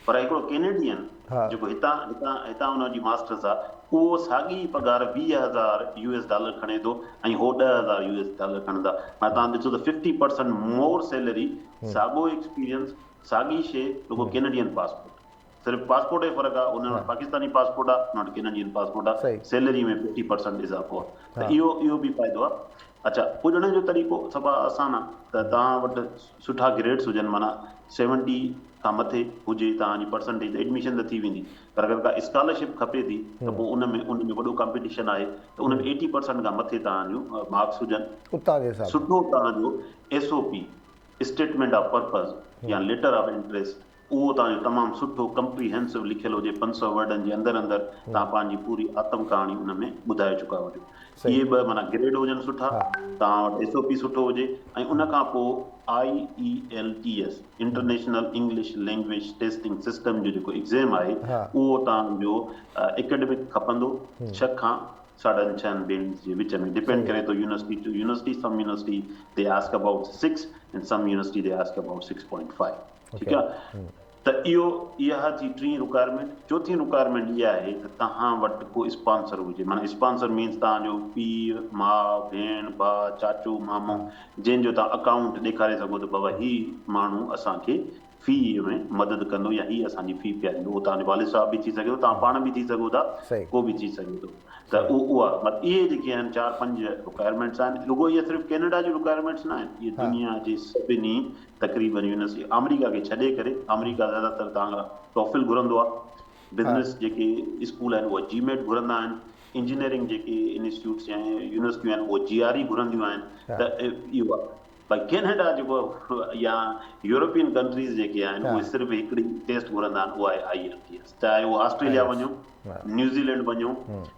पर हिकिड़ो कैनेडियन जेको हितां हुनजी मास्टर्स आहे, उहो साॻी पघार $20,000 खणे थो ऐं हो $10,000 खणंदा। मां तव्हां ॾिसो त 50% मोर सैलरी, साॻियो एक्सपीरियंस, साॻी शइ, रुगो कैनेडियन पासपोर्ट। सिर्फ़ु पासपोर्ट जो फ़र्क़ु आहे, उन वटि पाकिस्तानी पासपोर्ट आहे, उन वटि कैनेडियन पासपोर्ट आहे, सैलरी में 50% इज़ाफ़ो आहे। त इहो बि फ़ाइदो आहे। अच्छा, पुॼण जो तरीक़ो सभु आसानु आहे, त तव्हां वटि सुठा ग्रेड्स हुजनि, माना 70 खां मथे हुजे तव्हांजी परसेंटेज, त एडमिशन त थी वेंदी। पर अगरि का स्कॉलरशिप खपे थी त पोइ उन में वॾो कॉम्पिटिशन आहे, त उन में 80% खां मथे तव्हांजो मार्क्स हुजनि। सुठो तव्हांजो SOP, स्टेटमेंट ऑफ पर्पज़ या लेटर ऑफ इंट्रेस्ट, उहो तव्हांजो तमामु सुठो कंप्रीहेंसिव लिखियलु हुजे, 500 वर्डनि जे अंदरि तव्हां पंहिंजी पूरी आत्म कहाणी हुन में ॿुधाए चुका हुजो। इहे ॿ माना ग्रेड हुजनि सुठा, तव्हां वटि SOP सुठो हुजे, ऐं उन खां पोइ IELTS international English language testing system जो जेको एग्ज़ाम आहे, उहो तव्हांजो एकेडमिक खपंदो 6 खां 6.5 बैंड जे विच में, डिपेंड करे थो university to university. Some university they ask about 6 and some university they ask about 6.5। ठीकु आहे। त इहा थी 3 रिक्वायरमेंट। चौथी रिक्वायरमेंट इहा आहे त तव्हां वटि को स्पॉन्सर हुजे, माना स्पॉन्सर मीन्स तव्हांजो पीउ, माउ, भेण, भाउ, चाचो, मामो, जंहिंजो तव्हां अकाउंट ॾेखारे सघो त बाबा हीउ माण्हू असांखे फी में मदद कंदो या हीअ असांजी फी पियारींदो। उहो तव्हांजो वालिद साहब बि थी सघे थो, तव्हां पाण बि थी सघो था, को बि थी सघे थो। त उहा मतिलबु इहे जेके आहिनि 4-5 रिक्वायरमेंट्स आहिनि। रुगो इहे सिर्फ़ु कैनेडा जी रिक्वायरमेंट्स न आहिनि, इहे दुनिया जे सभिनी तक़रीबन यूनिवर्सिटी, अमेरिका खे छॾे करे, अमेरिका ज़्यादातर तव्हां टॉफिल घुरंदो आहे, बिज़नेस जेके स्कूल आहिनि उहे GMAT घुरंदा आहिनि, इंजीनियरिंग जेके इंस्टीट्यूट्स या यूनिवर्सिटियूं आहिनि उहे GRE घुरंदियूं आहिनि। त इहो आहे। भई कैनेडा जेको या यूरोपियन कंट्रीज़ जेके आहिनि उहे सिर्फ़ु हिकिड़ी टेस्ट घुरंदा आहिनि, उहा आहे IELTS। चाहे उहो ऑस्ट्रेलिया वञो, न्यूज़ीलैंड वञो,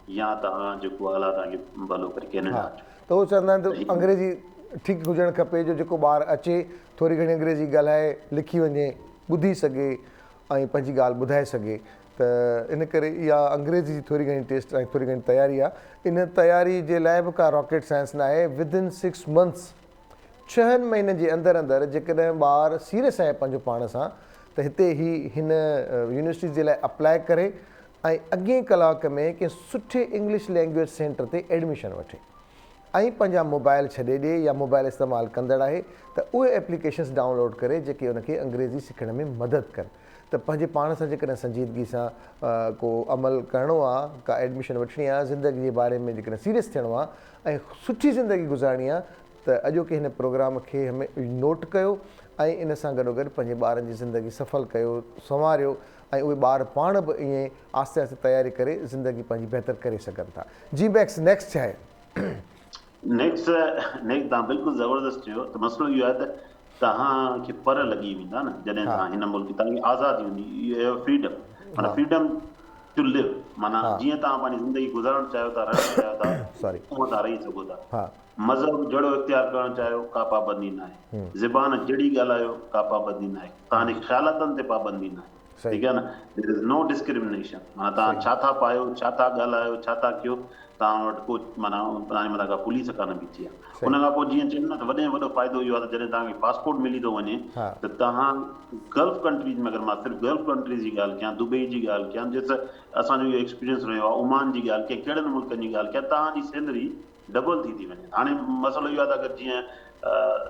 या तव्हां जेको आहे तव्हांखे भलो करे कैनेडा अचो। त उहो चवंदा आहिनि त अंग्रेजी ठीकु हुजणु खपे, जो जेको ॿारु अचे थोरी घणी अंग्रेजी ॻाल्हाए, लिखी वञे, ॿुधी सघे ऐं पंहिंजी ॻाल्हि ॿुधाए सघे। त इन करे इहा अंग्रेजी जी थोरी घणी टेस्ट ऐं थोरी घणी तयारी आहे। इन तयारी जे लाइ बि का रॉकेट साइंस न आहे। विदिन 6 मंथ्स, 6 महीननि जे अंदरि अंदरि जेकॾहिं ॿारु सीरियस आहे पंहिंजो पाण सां, त हिते ई हिन यूनिवर्सिटी जे लाइ अप्लाई करे ऐं अॻे कलाक में कंहिं सुठे इंग्लिश लैंग्वेज सेंटर ते एडमिशन वठे ऐं पंहिंजा मोबाइल छॾे ॾिए या मोबाइल इस्तेमालु कंदड़ आहे त उहे एप्लीकेशन्स डाउनलोड करे जेके उनखे अंग्रेज़ी सिखण में मदद कनि। त पंहिंजे पाण सां जेकॾहिं संजीदगी सां को अमल करिणो आहे, का एडमिशन वठणी आहे, ज़िंदगी जे बारे में जेकॾहिं सीरियस थियणो आहे ऐं सुठी ज़िंदगी गुज़ारणी आहे, त अॼोके हिन प्रोग्राम खे नोट कयो ऐं इन सां गॾोगॾु पंहिंजे ॿारनि जी ज़िंदगी सफ़ल कयो, संवारियो ऐं उहे ॿार पाण बि ईअं आस्ते आस्ते तयारी करे ज़िंदगी पंहिंजी बहितर करे सघनि था। जी मैक्स, नेक्स्ट छा आहे? नेक्स्ट तव्हां बिल्कुलु ज़बरदस्त चयो त मसइलो इहो आहे त तव्हांखे पर लॻी वेंदा न जॾहिं तव्हां हिन मुल्क तव्हांखे आज़ादी हूंदी, यू हैव फ्रीडम, माना फ्रीडम टू लिव, माना जीअं तव्हां पंहिंजी ज़िंदगी गुज़ारणु चाहियो था, रहणु चाहियो था, उअं तव्हां रही सघो था। मज़हब जहिड़ो इख़्तियार करणु चाहियो का पाबंदी न आहे, ज़बान जहिड़ी ॻाल्हायो का पाबंदी न आहे, तव्हांजे ख़्यालातनि ते पाबंदी न आहे, ठीकु आहे न, देयर इज़ नो डिस्क्रिमिनेशन, माना तव्हां छा था पायो, छा था ॻाल्हायो, छा था कयो, तव्हां वटि को माना तव्हांजे मथां का पुलिस कान बीठी आहे। उन खां पोइ जीअं चवनि न त वॾे में वॾो फ़ाइदो इहो आहे त जॾहिं तव्हांखे पासपोर्ट मिली थो वञे त तव्हां गल्फ कंट्रीज़ में, अगरि मां सिर्फ़ु गल्फ कंट्रीज़ जी ॻाल्हि कयां, दुबई जी ॻाल्हि कयां, जंहिंसां असांजो इहो एक्सपीरियंस रहियो आहे, ओमान जी ॻाल्हि कयां, कहिड़नि मुल्कनि जी ॻाल्हि कयां, तव्हांजी सैलरी डबल थी वञे। हाणे मसइलो इहो आहे त अगरि जीअं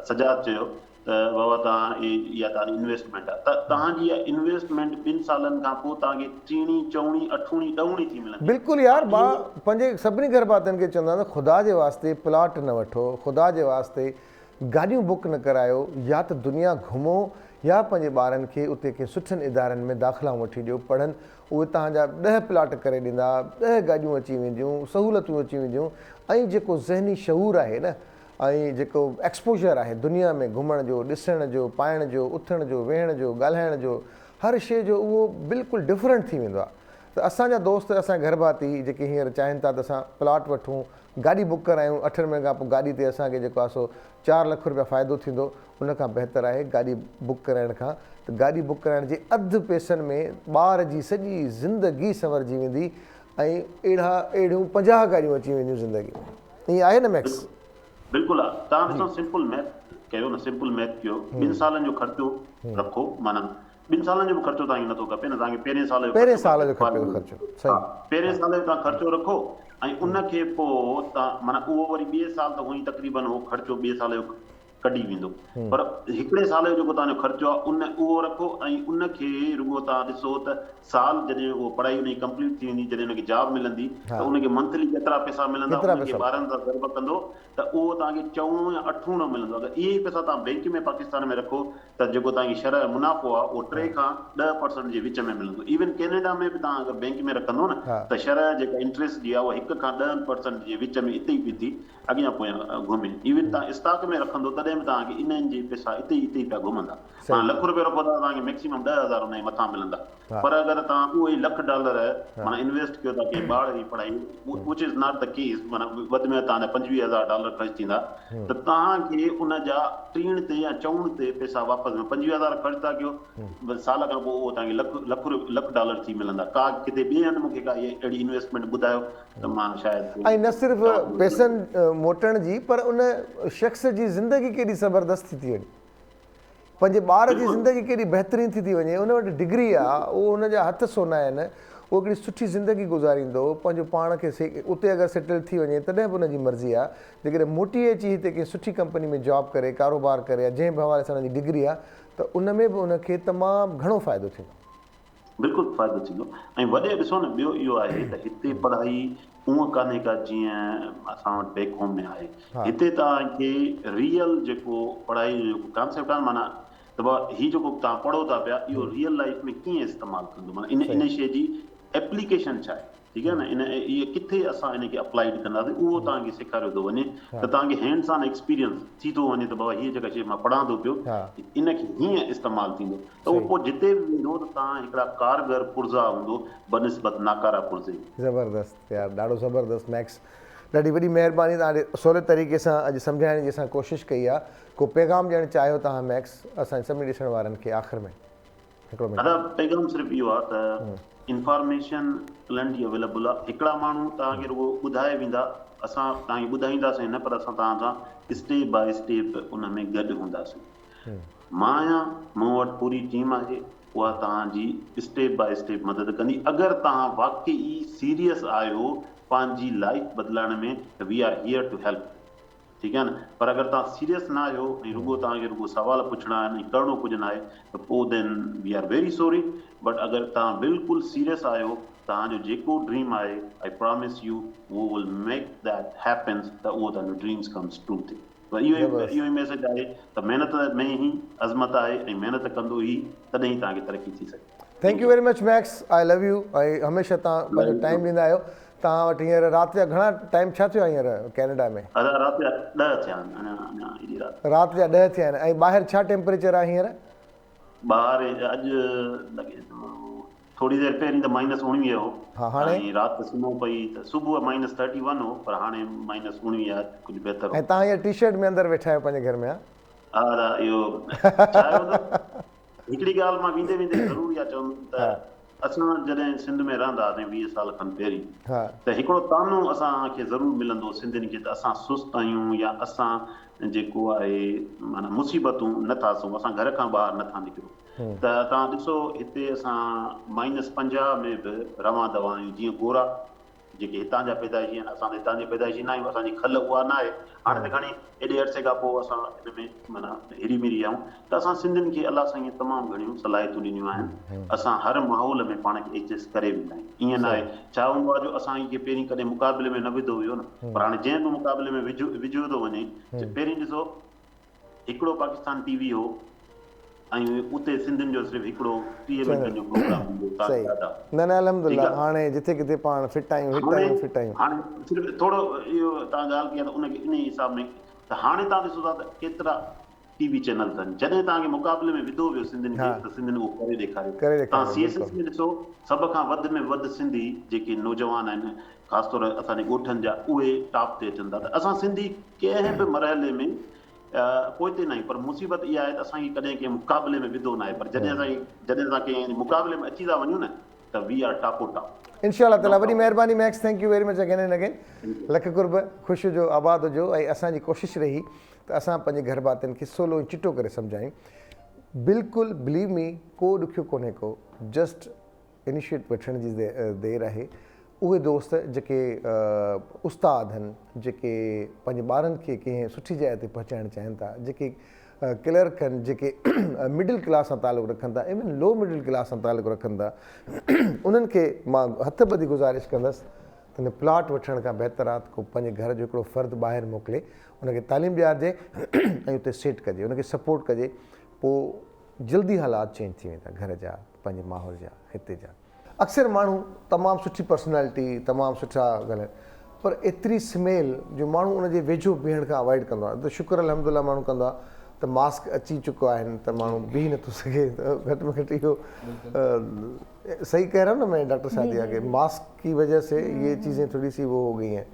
सजाद चयो त बाबा तव्हां इहा तव्हांजी इन्वेस्टमेंट आहे, त तव्हांजी इहा इन्वेस्टमेंट 2 सालनि खां पोइ तव्हांखे टीणी, चौणी, अठूणी, ॾहोणी थी मिलंदी। बिल्कुलु यार, मां पंहिंजे सभिनी घर भातियुनि खे चवंदा आहियां ख़ुदा जे वास्ते प्लॉट न वठो, ख़ुदा जे वास्ते गाॾियूं बुक न करायो, या त दुनिया घुमो या पंहिंजे ॿारनि खे उते कंहिं सुठनि इदारनि में दाख़िलाऊं वठी ॾियो, पढ़नि। उहे तव्हांजा 10 प्लॉट करे ॾींदा, 10 गाॾियूं अची वेंदियूं, सहूलियतूं अची वेंदियूं, ऐं जेको ज़हनी शऊर आहे न, ऐं जेको एक्सपोजर आहे दुनिया में घुमण जो, ॾिसण जो, पाइण जो, उथण जो, वेहण जो, ॻाल्हाइण जो, हर शइ जो, उहो बिल्कुलु डिफरेंट थी वेंदो आहे। त असांजा दोस्त, असांजा घर भाती जेके हींअर चाहिनि था त असां प्लॉट वठूं, गाॾी बुक करायूं, 8 महीननि खां पोइ गाॾी ते असांखे जेको आहे सो 4 लख रुपया फ़ाइदो थींदो, उन खां बहितर आहे गाॾी बुक कराइण खां। त गाॾी बुक कराइण जे अधु पैसनि में ॿार जी सॼी ज़िंदगी संवरजी वेंदी, ऐं अहिड़ियूं 50 गाॾियूं अची वेंदियूं ज़िंदगी में। ईअं आहे न मैक्स? बिल्कुलु आहे। तव्हां ॾिसो, सिंपल मैथ कयो न, सिंपल मैथ कयो, 2 सालनि जो ख़र्चो रखो, माना 2 सालनि जो बि ख़र्चो तव्हांखे नथो खपे न, तव्हांखे पहिरें साल जो पहिरें ख़र्चो, साल जो ख़र्चो, सही, पहिरें साल जो तव्हां ख़र्चो रखो, ऐं उनखे पोइ तव्हां माना उहो वरी 2 साल त हुई तक़रीबन उहो ख़र्चो 2 साल जो कढी वेंदो, पर हिकिड़े साल जो जेको तव्हांजो ख़र्चो आहे उहो रखो, ऐं उनखे रुॻो तव्हां ॾिसो त साल जॾहिं उहो पढ़ाई हुनजी कंप्लीट थी वेंदी, जॾहिं हुनखे जॉब मिलंदी त उनखे मंथली केतिरा पैसा मिलंदा, उनखे ॿारनि सां गॾु कंदो त उहो तव्हांखे 4 या 8 मिलंदो। अगरि इहे ई पैसा तव्हां बैंक में पाकिस्तान में रखो त जेको तव्हांजी शरह मुनाफ़ो आहे उहो 3 खां 10% जे विच में मिलंदो। इवन कैनेडा में बि तव्हां अगरि बैंक में रखंदो न त शरह जेका इंट्रस्ट जी आहे उहा 1 खां 10% जे विच में हिते ई पई थी अॻियां पोयां घुमे। इवन तव्हां स्टॉक में रखंदो तॾहिं बि तव्हांखे इन्हनि जे पैसा हिते ई पिया घुमंदा। तव्हां $1 लख रखो था तव्हांखे मैक्सिमम 10,000 उन जे मथां मिलंदा, पर अगरि तव्हां उहे $1,00,000 माना इन्वेस्ट कयो था कंहिं ॿार जी पढ़ाई, which is not the case, माना वधि में तव्हांजा $25,000 ख़र्च थींदा, त तव्हांखे उन जा 3 ते या 4 ते पैसा वापसि, $25,000 ख़र्च था कयो, साल खां पोइ उहो तव्हांखे $1,00,000 थी मिलंदा। का किथे ॿिए हंधि मूंखे का अहिड़ी इन्वेस्टमेंट ॿुधायो त मां शायदि। ऐं न सिर्फ़ु पैसनि मोटण जी, पर उन शख़्स जी ज़िंदगी केॾी ज़बरदस्त थी वञे, पंहिंजे ॿार जी ज़िंदगी केॾी बहितरीन थी वञे, उन वटि डिग्री आहे, उहो उनजा हथ सोना आहिनि, उहो हिकिड़ी सुठी ज़िंदगी गुज़ारींदो, पंहिंजो पाण खे उते अगरि सेटल थी वञे तॾहिं बि उनजी मर्ज़ी आहे। जेकॾहिं मोटी अची हिते कंहिं सुठी कंपनी में जॉब करे, कारोबार करे, या जंहिं बि हवाले सां उनजी डिग्री आहे, त उन में बि उनखे तमामु घणो फ़ाइदो थींदो। बिल्कुलु फ़ाइदो थींदो। ऐं वॾे ॾिसो न, ॿियो इहो आहे त हिते पढ़ाई उअं कान्हे का जीअं असां वटि बैक होम में आहे। हिते तव्हांखे रियल जेको पढ़ाई जो जेको कॉन्सेप्ट आहे, माना त हीउ जेको तव्हां पढ़ो था पिया, इहो रियल लाइफ में कीअं इस्तेमालु कंदो, माना इन शइ जी एप्लीकेशन छा आहे, ठीकु आहे न, इहे किथे असां इनखे अप्लाइड कंदासीं, उहो तव्हांखे सेखारियो थो वञे, त तव्हांखे हैंड्स ऑन एक्सपीरियंस थी थो वञे त बाबा हीअ जेका शइ मां पढ़ां थो पियो इनखे हीअं इस्तेमालु थींदो, त उहो पोइ जिते बि वेंदो त तव्हां हिकिड़ा कारगर पुर्ज़ा हूंदो बनिस्बत नाकारा पुर्ज़े। ज़बरदस्त यार, ॾाढो ज़बरदस्त मैक्स, ॾाढी वॾी महिरबानी, तव्हां सवले तरीक़े सां अॼु सम्झाइण जी असां कोशिशि कई आहे। को पैगाम ॾियणु चाहियो तव्हां मैक्स असांजे सभिनी ॾिसण वारनि खे आख़िर में? दादा पैगाम सिर्फ़ु इहो आहे त इंफॉर्मेशन प्लेंटी अवेलेबल आहे। हिकिड़ा माण्हू तव्हांखे रुॻो ॿुधाए वेंदा, असां तव्हांखे ॿुधाईंदासीं न, पर असां तव्हां सां स्टेप बाय स्टेप उन में गॾु हूंदासीं। मां आहियां, मूं वटि पूरी टीम आहे, उहा तव्हांजी स्टेप बाय स्टेप मदद कंदी। अगरि तव्हां वाक़ई सीरियस आहियो पंहिंजी लाइफ बदिलाइण में त we are here to help, ठीकु आहे न। पर अगरि तव्हां सीरियस न आहियो ऐं तव्हांखे रुॻो सवाल पुछणा आहिनि ऐं करिणो कुझु न आहे त पोइ then we are very sorry. But अगरि तव्हां बिल्कुलु सीरियस आहियो, तव्हांजो जेको ड्रीम आहे, I promise you we will make that happens, त उहो तव्हांजो ड्रीम्स कम्स ट्रू थिए। त इहो ई मैसेज आहे त महिनत में ई अज़मत आहे, ऐं महिनत कंदो ई तॾहिं ई तव्हांखे तरक़ी थी सघे। Thank you very much max, I love U. ऐं हमेशह तव्हां पंहिंजो टाइम ॾींदा आहियो। तव्हां वटि हींअर राति जा घणा टाइम छा थियो आहे हींअर कैनेडा में? राति जा 10 थिया आहिनि, अञा हेॾी राति राति जा 10 थिया आहिनि। ऐं ॿाहिरि छा टेम्परेचर आहे हींअर? ॿाहिरि अॼु लॻे थोरी देरि पहिरीं त -19 हो। हा, हाणे? ऐं राति सुम्हूं पई त सुबुह -31 हो, पर हाणे -19 आहे, कुझु बहितर हो। ऐं तव्हां हीअ टी शर्ट में अंदरि वेठा आहियो पंहिंजे घर में? हा, इहो चयो त हिकिड़ी ॻाल्हि मां वेंदे वेंदे ज़रूरी आहे चवंदुमि त असां जॾहिं सिंध में रहंदा हुआसीं 20 साल खनि पहिरीं, त हिकिड़ो तानो असांखे ज़रूरु मिलंदो सिंधियुनि खे, त असां सुस्तु आहियूं या असां जेको आहे माना मुसीबतूं नथा सूं, असां घर खां ॿाहिरि नथा निकिरूं। त तव्हां ॾिसो हिते असां -50 में बि रवां दवा आहियूं। जीअं गोरा जेके हितां जा पैदाइशी आहिनि, असां हितां जे पैदाइशी न आहियूं, असांजी खल उहा न आहे। हाणे त खणी एॾे अरसे खां पोइ असां हिन में माना हिरी मिरी आहियूं, त असां सिंधियुनि खे अलाह साईं तमामु घणियूं सलाहियतूं ॾिनियूं आहिनि। असां हर माहौल में पाण खे एडजस्ट करे वेंदा आहियूं। ईअं न आहे, छा हूंदो आहे जो असांखे पहिरीं कॾहिं मुक़ाबले में न विधो हुयो न, पर हाणे जंहिं बि मुक़ाबले में विझो थो वञे। पहिरीं ॾिसो हिकिड़ो पाकिस्तान टीवी हो ऐं उते सिंधियुनि जो सिर्फ़ु हिकिड़ो 30 मिंटनि जो प्रोग्राम हूंदो। न अल्हम्दुलिल्लाह, हाणे जिथे किथे पाण फिट आहियूं, फिट आहियूं। हाणे सिर्फ़ु थोरो इहो तव्हां ॻाल्हि कई त उनखे इन हिसाब में त हाणे तव्हां ॾिसो था त केतिरा टीवी चैनल अथनि। जॾहिं तव्हांखे मुक़ाबले में विधो वियो सिंधियुनि खे, त सिंधियुनि उहो करे ॾेखारियो। तव्हां CSS में ॾिसो, सभ खां वधि में वधि सिंधी जेके नौजवान आहिनि, ख़ासि तौर असांजे ॻोठनि जा, उहे टॉप ते अचनि था। त असां सिंधी कंहिं बि मरहले में पोइते न आहियूं, पर मुसीबत इहा आहे त असांखे कॾहिं कंहिं मुक़ाबले में विधो न आहे, पर जॾहिं असां कंहिं मुक़ाबले में अची था वञूं न, त वी आर टॉपो टॉप। इंशाअल्लाह ताला, वॾी महिरबानी Max, thank you very much again and again. लख कुर्ब, ख़ुशि हुजो, आबाद हुजो। ऐं असांजी कोशिशि रही त असां पंहिंजे घर भातियुनि खे सवलो ऐं चिटो करे सम्झायूं। बिल्कुलु बिलीव मी, को ॾुखियो कोन्हे को, जस्ट इनिशिएट वठण जी देरि आहे। उहे दोस्त जेके उस्ताद आहिनि, जेके पंहिंजे ॿारनि खे कंहिं सुठी जाइ ते पहुचाइणु चाहिनि था, जेके क्लर्क आहिनि, जेके मिडिल क्लास सां तालुक़ु रखनि था, इवन लो मिडिल क्लास सां तालुक़ु रखनि था, उन्हनि खे मां हथ ॿधी गुज़ारिश कंदसि त हिन प्लॉट वठण खां बहितर आहे त को पंहिंजे घर जो हिकिड़ो फ़र्दु ॿाहिरि मोकिले, उनखे तालीम ॾियारिजे ऐं उते सेट कजे, उनखे सपोर्ट कजे। पोइ जल्दी हालात चेंज थी वेंदा घर जा, पंहिंजे माहौल जा, हिते जा। अक्सर माण्हू तमामु सुठी पर्सनैलिटी, तमामु सुठा ॻाल्हाइनि, पर एतिरी स्मेल जो माण्हू उनजे वेझो बीहण खां अवॉइड कंदो आहे। त शुक्र अल्हम्दुलिल्लाह माण्हू कंदो आहे त मास्क अची चुको आहिनि, त माण्हू बीह नथो सघे। त घटि में घटि इहो सही कह रहा हूं ना मैं डॉक्टर सादिया के, मास्क की वजह से ये चीज़ें थोड़ी सी वो हो गई हैं।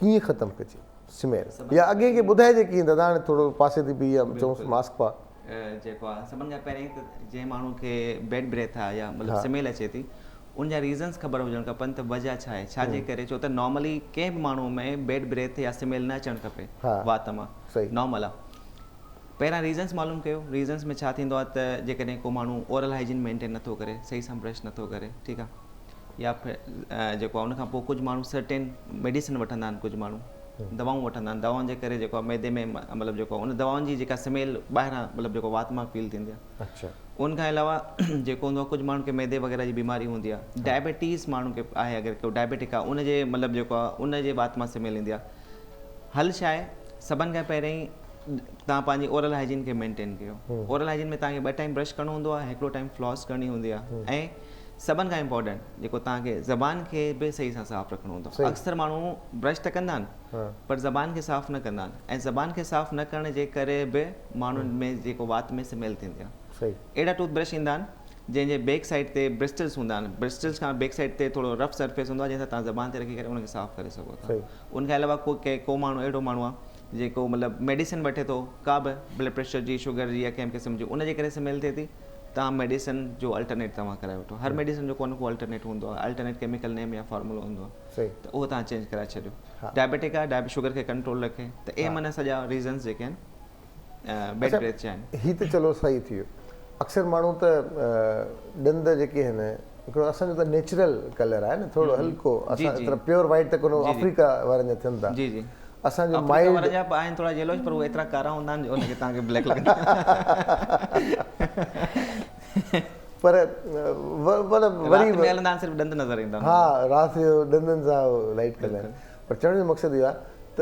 कीअं ख़तमु कजे स्मेल, या अॻे खे ॿुधाइजे कीअं? दादा हाणे थोरो पासे थी बीह, या चऊंसि मास्क पा। जेको आहे सभिनि खां पहिरीं त जंहिं माण्हू खे बैड ब्रेथ आहे या मतिलबु स्मेल अचे थी, उनजा रीज़न्स ख़बर हुजणु खपनि त वजह छा आहे, छाजे करे। छो त नॉर्मली कंहिं बि माण्हू में बैड ब्रेथ या स्मेल न अचणु खपे वात मां, नॉर्मल आहे। पहिरियां रीज़न्स मालूम कयो। रीज़न्स में छा थींदो आहे त जेकॾहिं को माण्हू ओरल हाइजीन मेंटेन नथो करे, सही सां ब्रश नथो करे, ठीकु आहे, या फिर जेको आहे उनखां पोइ कुझु माण्हू सर्टेन मेडिसिन वठंदा आहिनि, कुझु माण्हू दवाऊं वठंदा आहिनि, दवाउनि जे करे जेको आहे मैदे में मतिलबु जेको उन दवाउनि जी जेका स्मेल ॿाहिरां मतिलबु जेको वात मां फील थींदी आहे। अच्छा, उनखां अलावा जेको हूंदो आहे कुझु माण्हुनि खे मैदे वग़ैरह जी बीमारी हूंदी आहे, डायबिटीज़ माण्हू खे आहे, अगरि को डायबिटिक आहे, उनजे मतिलबु जेको आहे उनजे वात मां स्मेल ईंदी आहे। हल छा आहे, सभिनि खां पहिरीं तव्हां पंहिंजी ओरल हाइजीन खे मेंटेन कयो। ओरल हाइजीन में तव्हांखे 2 टाइम ब्रश करिणो हूंदो आहे, हिकिड़ो टाइम फ्लॉस करणी हूंदी आहे, ऐं सभिनि खां इम्पोर्टेंट जेको तव्हांखे ज़बान खे बि सही सां साफ़ु रखिणो हूंदो आहे। अक्सर माण्हू ब्रश त कंदा आहिनि, पर ज़बान खे साफ़ु न कंदा आहिनि, ऐं ज़बान खे साफ़ु न करण जे करे बि माण्हुनि में जेको वात में स्मेल थींदी आहे। अहिड़ा टूथब्रश ईंदा आहिनि जंहिंजे बैक साइड ते ब्रिस्टल्स हूंदा आहिनि, ब्रिस्टल्स खां बैक साइड ते थोरो रफ सरफेस हूंदो आहे, जंहिंसां तव्हां ज़बान ते रखी करे उनखे साफ़ु करे सघो था। उनखां अलावा को माण्हू अहिड़ो माण्हू आहे जेको मतिलबु मेडिसिन वठे थो, का बि ब्लड प्रेशर जी, शुगर जी, या कंहिं क़िस्म जी, उनजे करे स्मेल थिए थी, तव्हां मेडिसिन जो अल्टरनेट तव्हां कराए वठो। हर मेडिसिन जो को न को अल्टरनेट हूंदो आहे, अल्टरनेट केमिकल नेम या फॉर्मूलो हूंदो आहे, त उहो तव्हां चेंज कराए छॾियो। डायबिटिक आहे, शुगर खे कंट्रोल रखे, त इहे माना सॼा रीज़न्स जेके आहिनि बैड ब्रेथ जा आहिनि। हीअ त चलो सही थी वियो। अक्सर माण्हू त ॾंद जेके आहिनि, हिकिड़ो असांजो त नेचुरल कलर आहे न, थोरो हल्को, असां एतिरा प्योर वाइट त कोन, अफ्रीका वारनि जा थियनि था। जी जी, असांजो माइल्ड वारनि जा आहिनि थोरा येलोइश, पर उहे एतिरा कारा हूंदा आहिनि जो उनखे तव्हांखे ब्लैक लॻंदा। पर वरी हलंदा आहिनि, सिर्फ़ु ॾंद नज़र ईंदा आहिनि। हा, राति जो ॾंदनि सां लाइट कंदा आहिनि। पर चवण जो मक़सदु इहो आहे त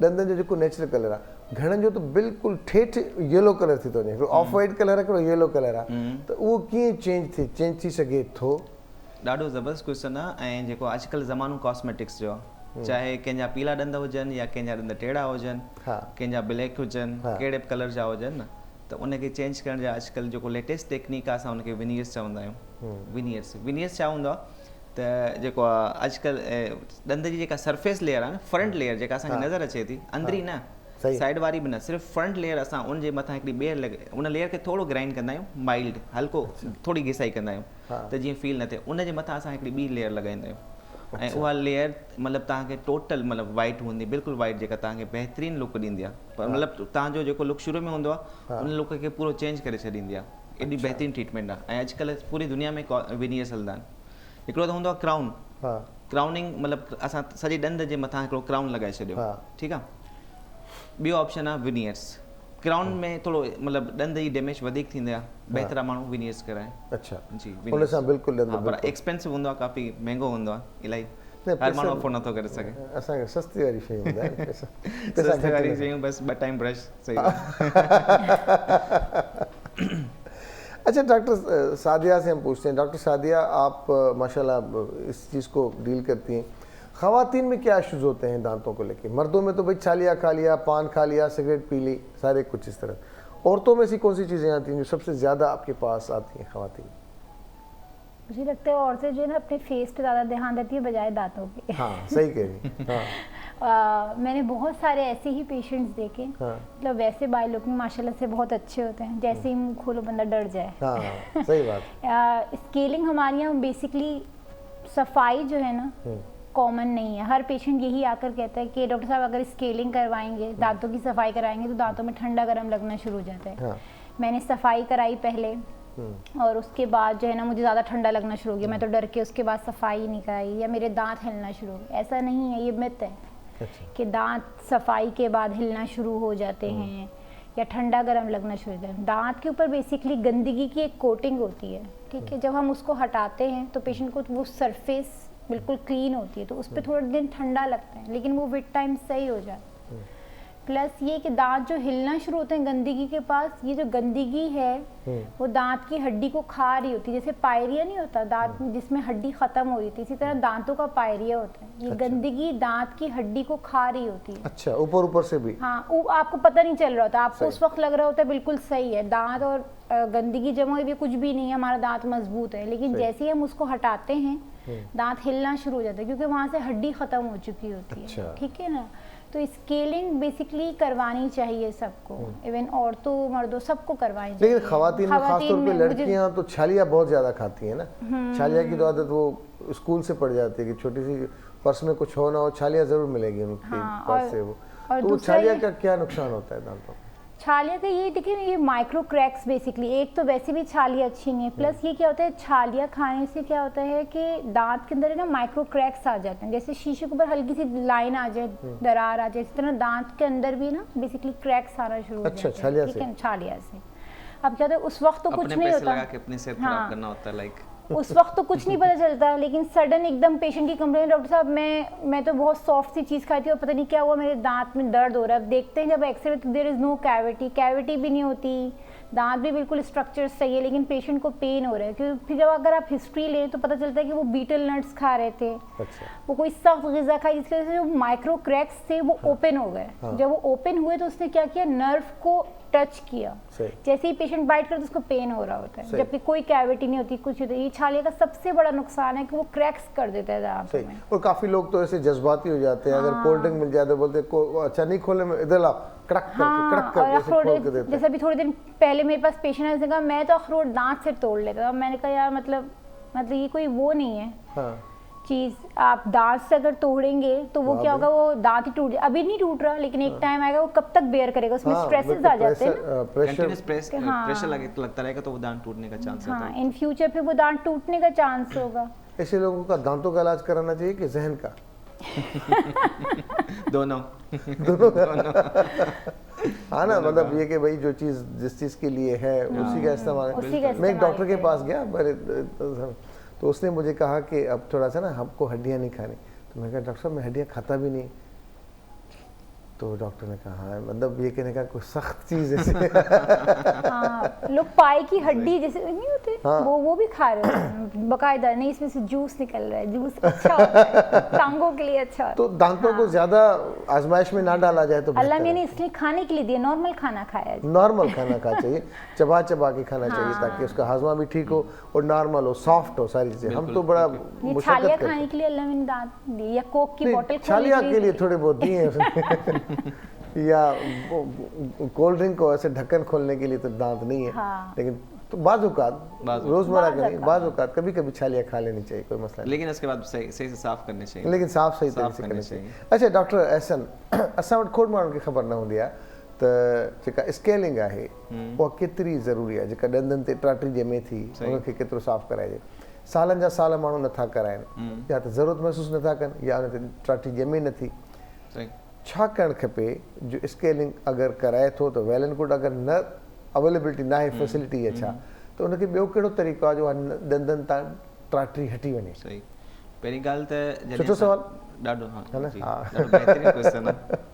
ॾंदनि जो जेको नेचुरल कलर आहे, घणनि जो त बिल्कुलु ठेठ येलो कलर थी थो वञे, ऑफ वाइट कलर आहे, हिकिड़ो येलो कलर आहे, त उहो कीअं चेंज थी सघे थो? ॾाढो ज़बरदस्त क्वेश्चन आहे। ऐं जेको अॼुकल्ह ज़मानो कॉस्मेटिक्स जो आहे, चाहे कंहिंजा पीला ॾंद हुजनि या कंहिंजा ॾंद टेड़ा हुजनि, कंहिंजा ब्लैक हुजनि, कहिड़े बि कलर जा हुजनि न, त उनखे चेंज करण जा अॼुकल्ह जेको लेटेस्ट टेक्निक आहे, असां उनखे विनियर्स चवंदा आहियूं। विनियर्स छा हूंदो आहे त जेको आहे अॼुकल्ह ॾंद जी जेका सरफेस लेयर आहे न, फ्रंट लेयर जेका असांखे नज़र अचे थी, अंदरी न, साइड वारी बि न, सिर्फ़ु फ्रंट लेयर, असां उनजे मथां हिकिड़ी ॿियर लॻे उन लेयर खे थोरो ग्राइंड कंदा आहियूं, माइल्ड हल्को थोरी घिसाई कंदा आहियूं त जीअं फील न थिए। उनजे मथां असां हिकिड़ी ॿी लेयर लॻाईंदा आहियूं ऐं उहा लेयर मतिलबु तव्हांखे टोटल मतिलबु वाइट हूंदी, बिल्कुलु वाइट, जेका तव्हांखे बहितरीनु लुक ॾींदी आहे। पर मतिलबु तव्हांजो जेको लुक शुरू में हूंदो आहे उन लुक खे पूरो चेंज करे छॾींदी आहे। एॾी बहितरीनु ट्रीटमेंट आहे। ऐं अॼुकल्ह पूरी दुनिया में विनियर्स हलंदा आहिनि। हिकिड़ो त हूंदो आहे क्राउन, क्राउनिंग मतिलबु असां सॼे ॾंद जे मथां हिकिड़ो क्राउन लॻाए छॾियो, ठीकु आहे। ॿियो ऑप्शन आहे विनियर्स। क्राउन में थोरो मतिलबु ॾंद जी डैमेज वधीक थींदी आहे, बहितर आहे माण्हू विनियर्स कराए। अच्छा जी, उन सां बिल्कुलु पर एक्सपेंसिव हूंदो आहे, काफ़ी महांगो हूंदो आहे, इलाही हर माण्हू अफोर्ड नथो करे सघे। असांखे सस्ती वारी शयूं हूंदा आहिनि, सस्ती वारी शयूं बसि 2 टाइम ब्रश, सही। अच्छा डॉक्टर सादिया से हम पूछते हैं। डॉक्टर सादिया, आप माशाल्लाह इस चीज़ को डील करती हैं। ख़वातीन में क्या इश्यूज़ होते हैं दांतों को लेके? मर्दों में तो भाई छालिया खा लिया, पान खा लिया, सिगरेट पी ली, सारे कुछ इस तरह। औरतों में ऐसी कौन सी चीज़ें आती हैं जो सबसे ज़्यादा आपके पास आती हैं ख़वातीन? मुझे लगता है औरतें जो है ना अपने फेस पे ज़्यादा ध्यान देती है बजाय दांतों पे। हाँ सही कह रही। हाँ। मैंने बहुत सारे ऐसे ही पेशेंट्स देखे, मतलब वैसे बाय लुकिंग माशाल्लाह से बहुत अच्छे होते हैं, जैसे ही मुंह खोलो बंदा डर जाए। हाँ सही बात। स्केलिंग हमारे यहाँ बेसिकली सफाई जो है ना कॉमन नहीं है। हर पेशेंट यही आकर कहता है कि डॉक्टर साहब अगर स्केलिंग करवाएंगे, दांतों की सफाई कराएंगे तो दांतों में ठंडा गर्म लगना शुरू हो जाता है। मैंने सफाई कराई पहले और उसके बाद जो है ना मुझे ज़्यादा ठंडा लगना शुरू हो गया, मैं तो डर के उसके बाद सफाई नहीं कराई, या मेरे दांत हिलना शुरू हो गए। ऐसा नहीं है, ये मिथ है कि दांत सफाई के बाद हिलना शुरू हो जाते हैं या ठंडा गर्म लगना शुरू हो जाता है। दांत के ऊपर बेसिकली गंदगी की एक कोटिंग होती है, ठीक है। जब हम उसको हटाते हैं तो पेशेंट को वो सरफेस बिल्कुल क्लीन होती है, तो उस पर थोड़ा दिन ठंडा लगता है, लेकिन वो विद टाइम सही हो जाता है। प्लस ये कि दांत जो हिलना शुरू होते हैं गंदगी के पास, ये जो गंदगी है वो दांत की हड्डी को खा रही होती है। जैसे पायरिया नहीं होता दांत जिसमें हड्डी खत्म हो रही थी, इसी तरह दांतों का पायरिया होता है। ये गंदगी दांत की हड्डी को खा रही होती है। अच्छा, ऊपर ऊपर से भी? हाँ, आपको पता नहीं चल रहा होता, आपको उस वक्त लग रहा होता है बिल्कुल सही है, दांत और गंदगी जमा हुई भी कुछ भी नहीं है, हमारा दांत मजबूत है। लेकिन जैसे ही हम उसको हटाते हैं दांत हिलना शुरू हो जाता है, क्योंकि वहाँ से हड्डी खत्म हो चुकी होती है, ठीक है ना। तो स्केलिंग बेसिकली करवानी चाहिए सबको, इवन औरतों मर्दों सबको करवानी चाहिए। लेकिन खवातीन में खासतौर पे लड़कियां तो छालिया बहुत ज्यादा खाती हैं ना। छालिया की तो आदत वो स्कूल से पड़ जाती है कि छोटी सी पर्स में कुछ हो ना हो, छालिया जरूर मिलेगी उनकी पर्स से वो। तो छालिया का क्या नुकसान होता है दांतों? छालिया का ये देखिए, ये माइक्रो क्रैक्स बेसिकली, एक तो वैसे भी छालिया अच्छी नहीं है, प्लस ये क्या होता है छालिया खाने से क्या होता है कि दांत के अंदर है ना माइक्रो क्रैक्स आ जाते हैं। जैसे शीशे के ऊपर हल्की सी लाइन आ जाए, दरार आ जाए, इस तरह दांत के अंदर भी ना बेसिकली क्रैक्स आना शुरू हो जाते हैं, ठीक है, छालिया से। अब क्या होता है उस वक्त तो कुछ नहीं होता, अपने सेहत खराब करना होता है, लाइक उस वक्त तो कुछ नहीं पता चलता, लेकिन सडन एकदम पेशेंट की कंप्लेंट, डॉक्टर साहब मैं तो बहुत सॉफ्ट सी चीज़ खाई थी और पता नहीं क्या हुआ, मेरे दांत में दर्द हो रहा है। अब देखते हैं जब एक्सरे तो देयर इज़ नो कैविटी भी नहीं होती, दांत भी बिल्कुल स्ट्रक्चर सही है, लेकिन पेशेंट को पेन हो रहा है। क्योंकि फिर जब अगर आप हिस्ट्री लें तो पता चलता है कि वो बीटल नट्स खा रहे थे, वो कोई सख्त ग़िज़ा खाई जिसकी वजह से जो माइक्रो क्रैक्स थे वो ओपन हो गए। जब वो ओपन हुए तो उसने क्या किया, नर्व को टच किया, जैसे ही पेशेंट बाइट करता है उसको पेन हो रहा होता है, जबकि कोई कैविटी नहीं होती, कुछ होता है। ये छालिया का सबसे बड़ा नुकसान है कि वो क्रैक्स कर देता है दांतों में। और काफी लोग तो ऐसे जज्बाती हो जाते हैं, अगर कोल्ड ड्रिंक मिल जाए तो बोलते अच्छा नहीं खोले, में इधर लाओ, कड़क करके ऐसे खोल के देते हैं। जैसे अभी थोड़े दिन पहले मेरे पास पेशेंट है, कहा मैं तो अखरोट दांत से तोड़ लेता था। मैंने कहा यार मतलब ये कोई वो नहीं है चीज़, आप दांत से अगर तोड़ेंगे तो वो क्या होगा, वो दांत ही टूट जाए। अभी नहीं टूट रहा, लेकिन एक टाइम आएगा वो कब तक बेयर करेगा, उसमें स्ट्रेसेस आ जाते हैं ना, प्रेशर लगता रहेगा तो वो दांत टूटने का चांस रहता है। इन फ्यूचर फिर वो दांत टूटने का चांस होगा। ऐसे लोगों का दांतों का इलाज कराना चाहिए कि जहन का? दोनों। हाँ ना, मतलब ये कि भाई जो चीज़ जिस चीज़ के लिए है उसी का इस्तेमाल। मैं एक डॉक्टर के पास गया तो उसने मुझे कहा कि अब थोड़ा सा ना हमको हड्डियाँ नहीं खानी, तो मैं कहा डॉक्टर साहब मैं हड्डियाँ खाता भी नहीं। तो डॉक्टर ने कहा हाँ, मतलब ये कहने का कोई सख्त चीज़ है। हाँ, लोग पाए की हड्डी जैसे नहीं होते, हाँ। वो भी खा रहे हैं बकायदा, नहीं इसमें से जूस निकल रहा है, जूस अच्छा होता है, टांगों के लिए अच्छा होता है। तो दांतों को ज़्यादा आजमाइश में ना डाला जाए तो अल्लाह ने इसलिए खाने के लिए दिया, नॉर्मल खाना खाया जाए। नॉर्मल खाना खा चाहिए, चबा चबा के खाना चाहिए ताकि उसका हाजमा भी ठीक हो और नॉर्मल हो, सॉफ्ट हो सारी चीज़ें। हम तो बड़ा ये मुशक्कत छालियाँ करते खाने के लिए अल्लाह ने दांत दी, या कोक की हैं। बोतल छालिया के लिए थोड़े बहुत दिए हैं उसने या कोल्ड ड्रिंक को ऐसे ढक्कन खोलने के लिए तो दांत नहीं है। हाँ। लेकिन तो रोजमर्रा के नहीं, बाज़ कभी कभी छालियाँ खा लेनी चाहिए, कोई मसला नहीं, लेकिन उसके बाद सही सही से साफ करने चाहिए। लेकिन साफ सही तरीके से करनी चाहिए। अच्छा डॉक्टर एहसन, असां वटि खोड़ माण्हुनि खे ख़बर न हूंदी आहे त जेका स्केलिंग आहे उहा केतिरी ज़रूरी आहे, जेका ॾंदनि ते टाटी ॼमे थी उनखे केतिरो साफ़ कराइजे। सालनि जा साल माण्हू नथा कराइनि, या त ज़रूरत महसूसु नथा कनि या उन ते टाटी ॼमे नथी। सही। छा करणु खपे जो स्केलिंग अगरि कराए थो त वेल एंड गुड, अगरि न अवेलेबिलिटी न आहे फैसिलिटी आहे छा, त उनखे ॿियो कहिड़ो तरीक़ो आहे जो ॾंदनि तां टाटी हटी वञे? सही। पहिरीं ॻाल्हि त सुठो सवाल। ॾाढो हाँ है ना? जी, हाँ। ॾाढो बहितरीनु क्वेश्चन आहे।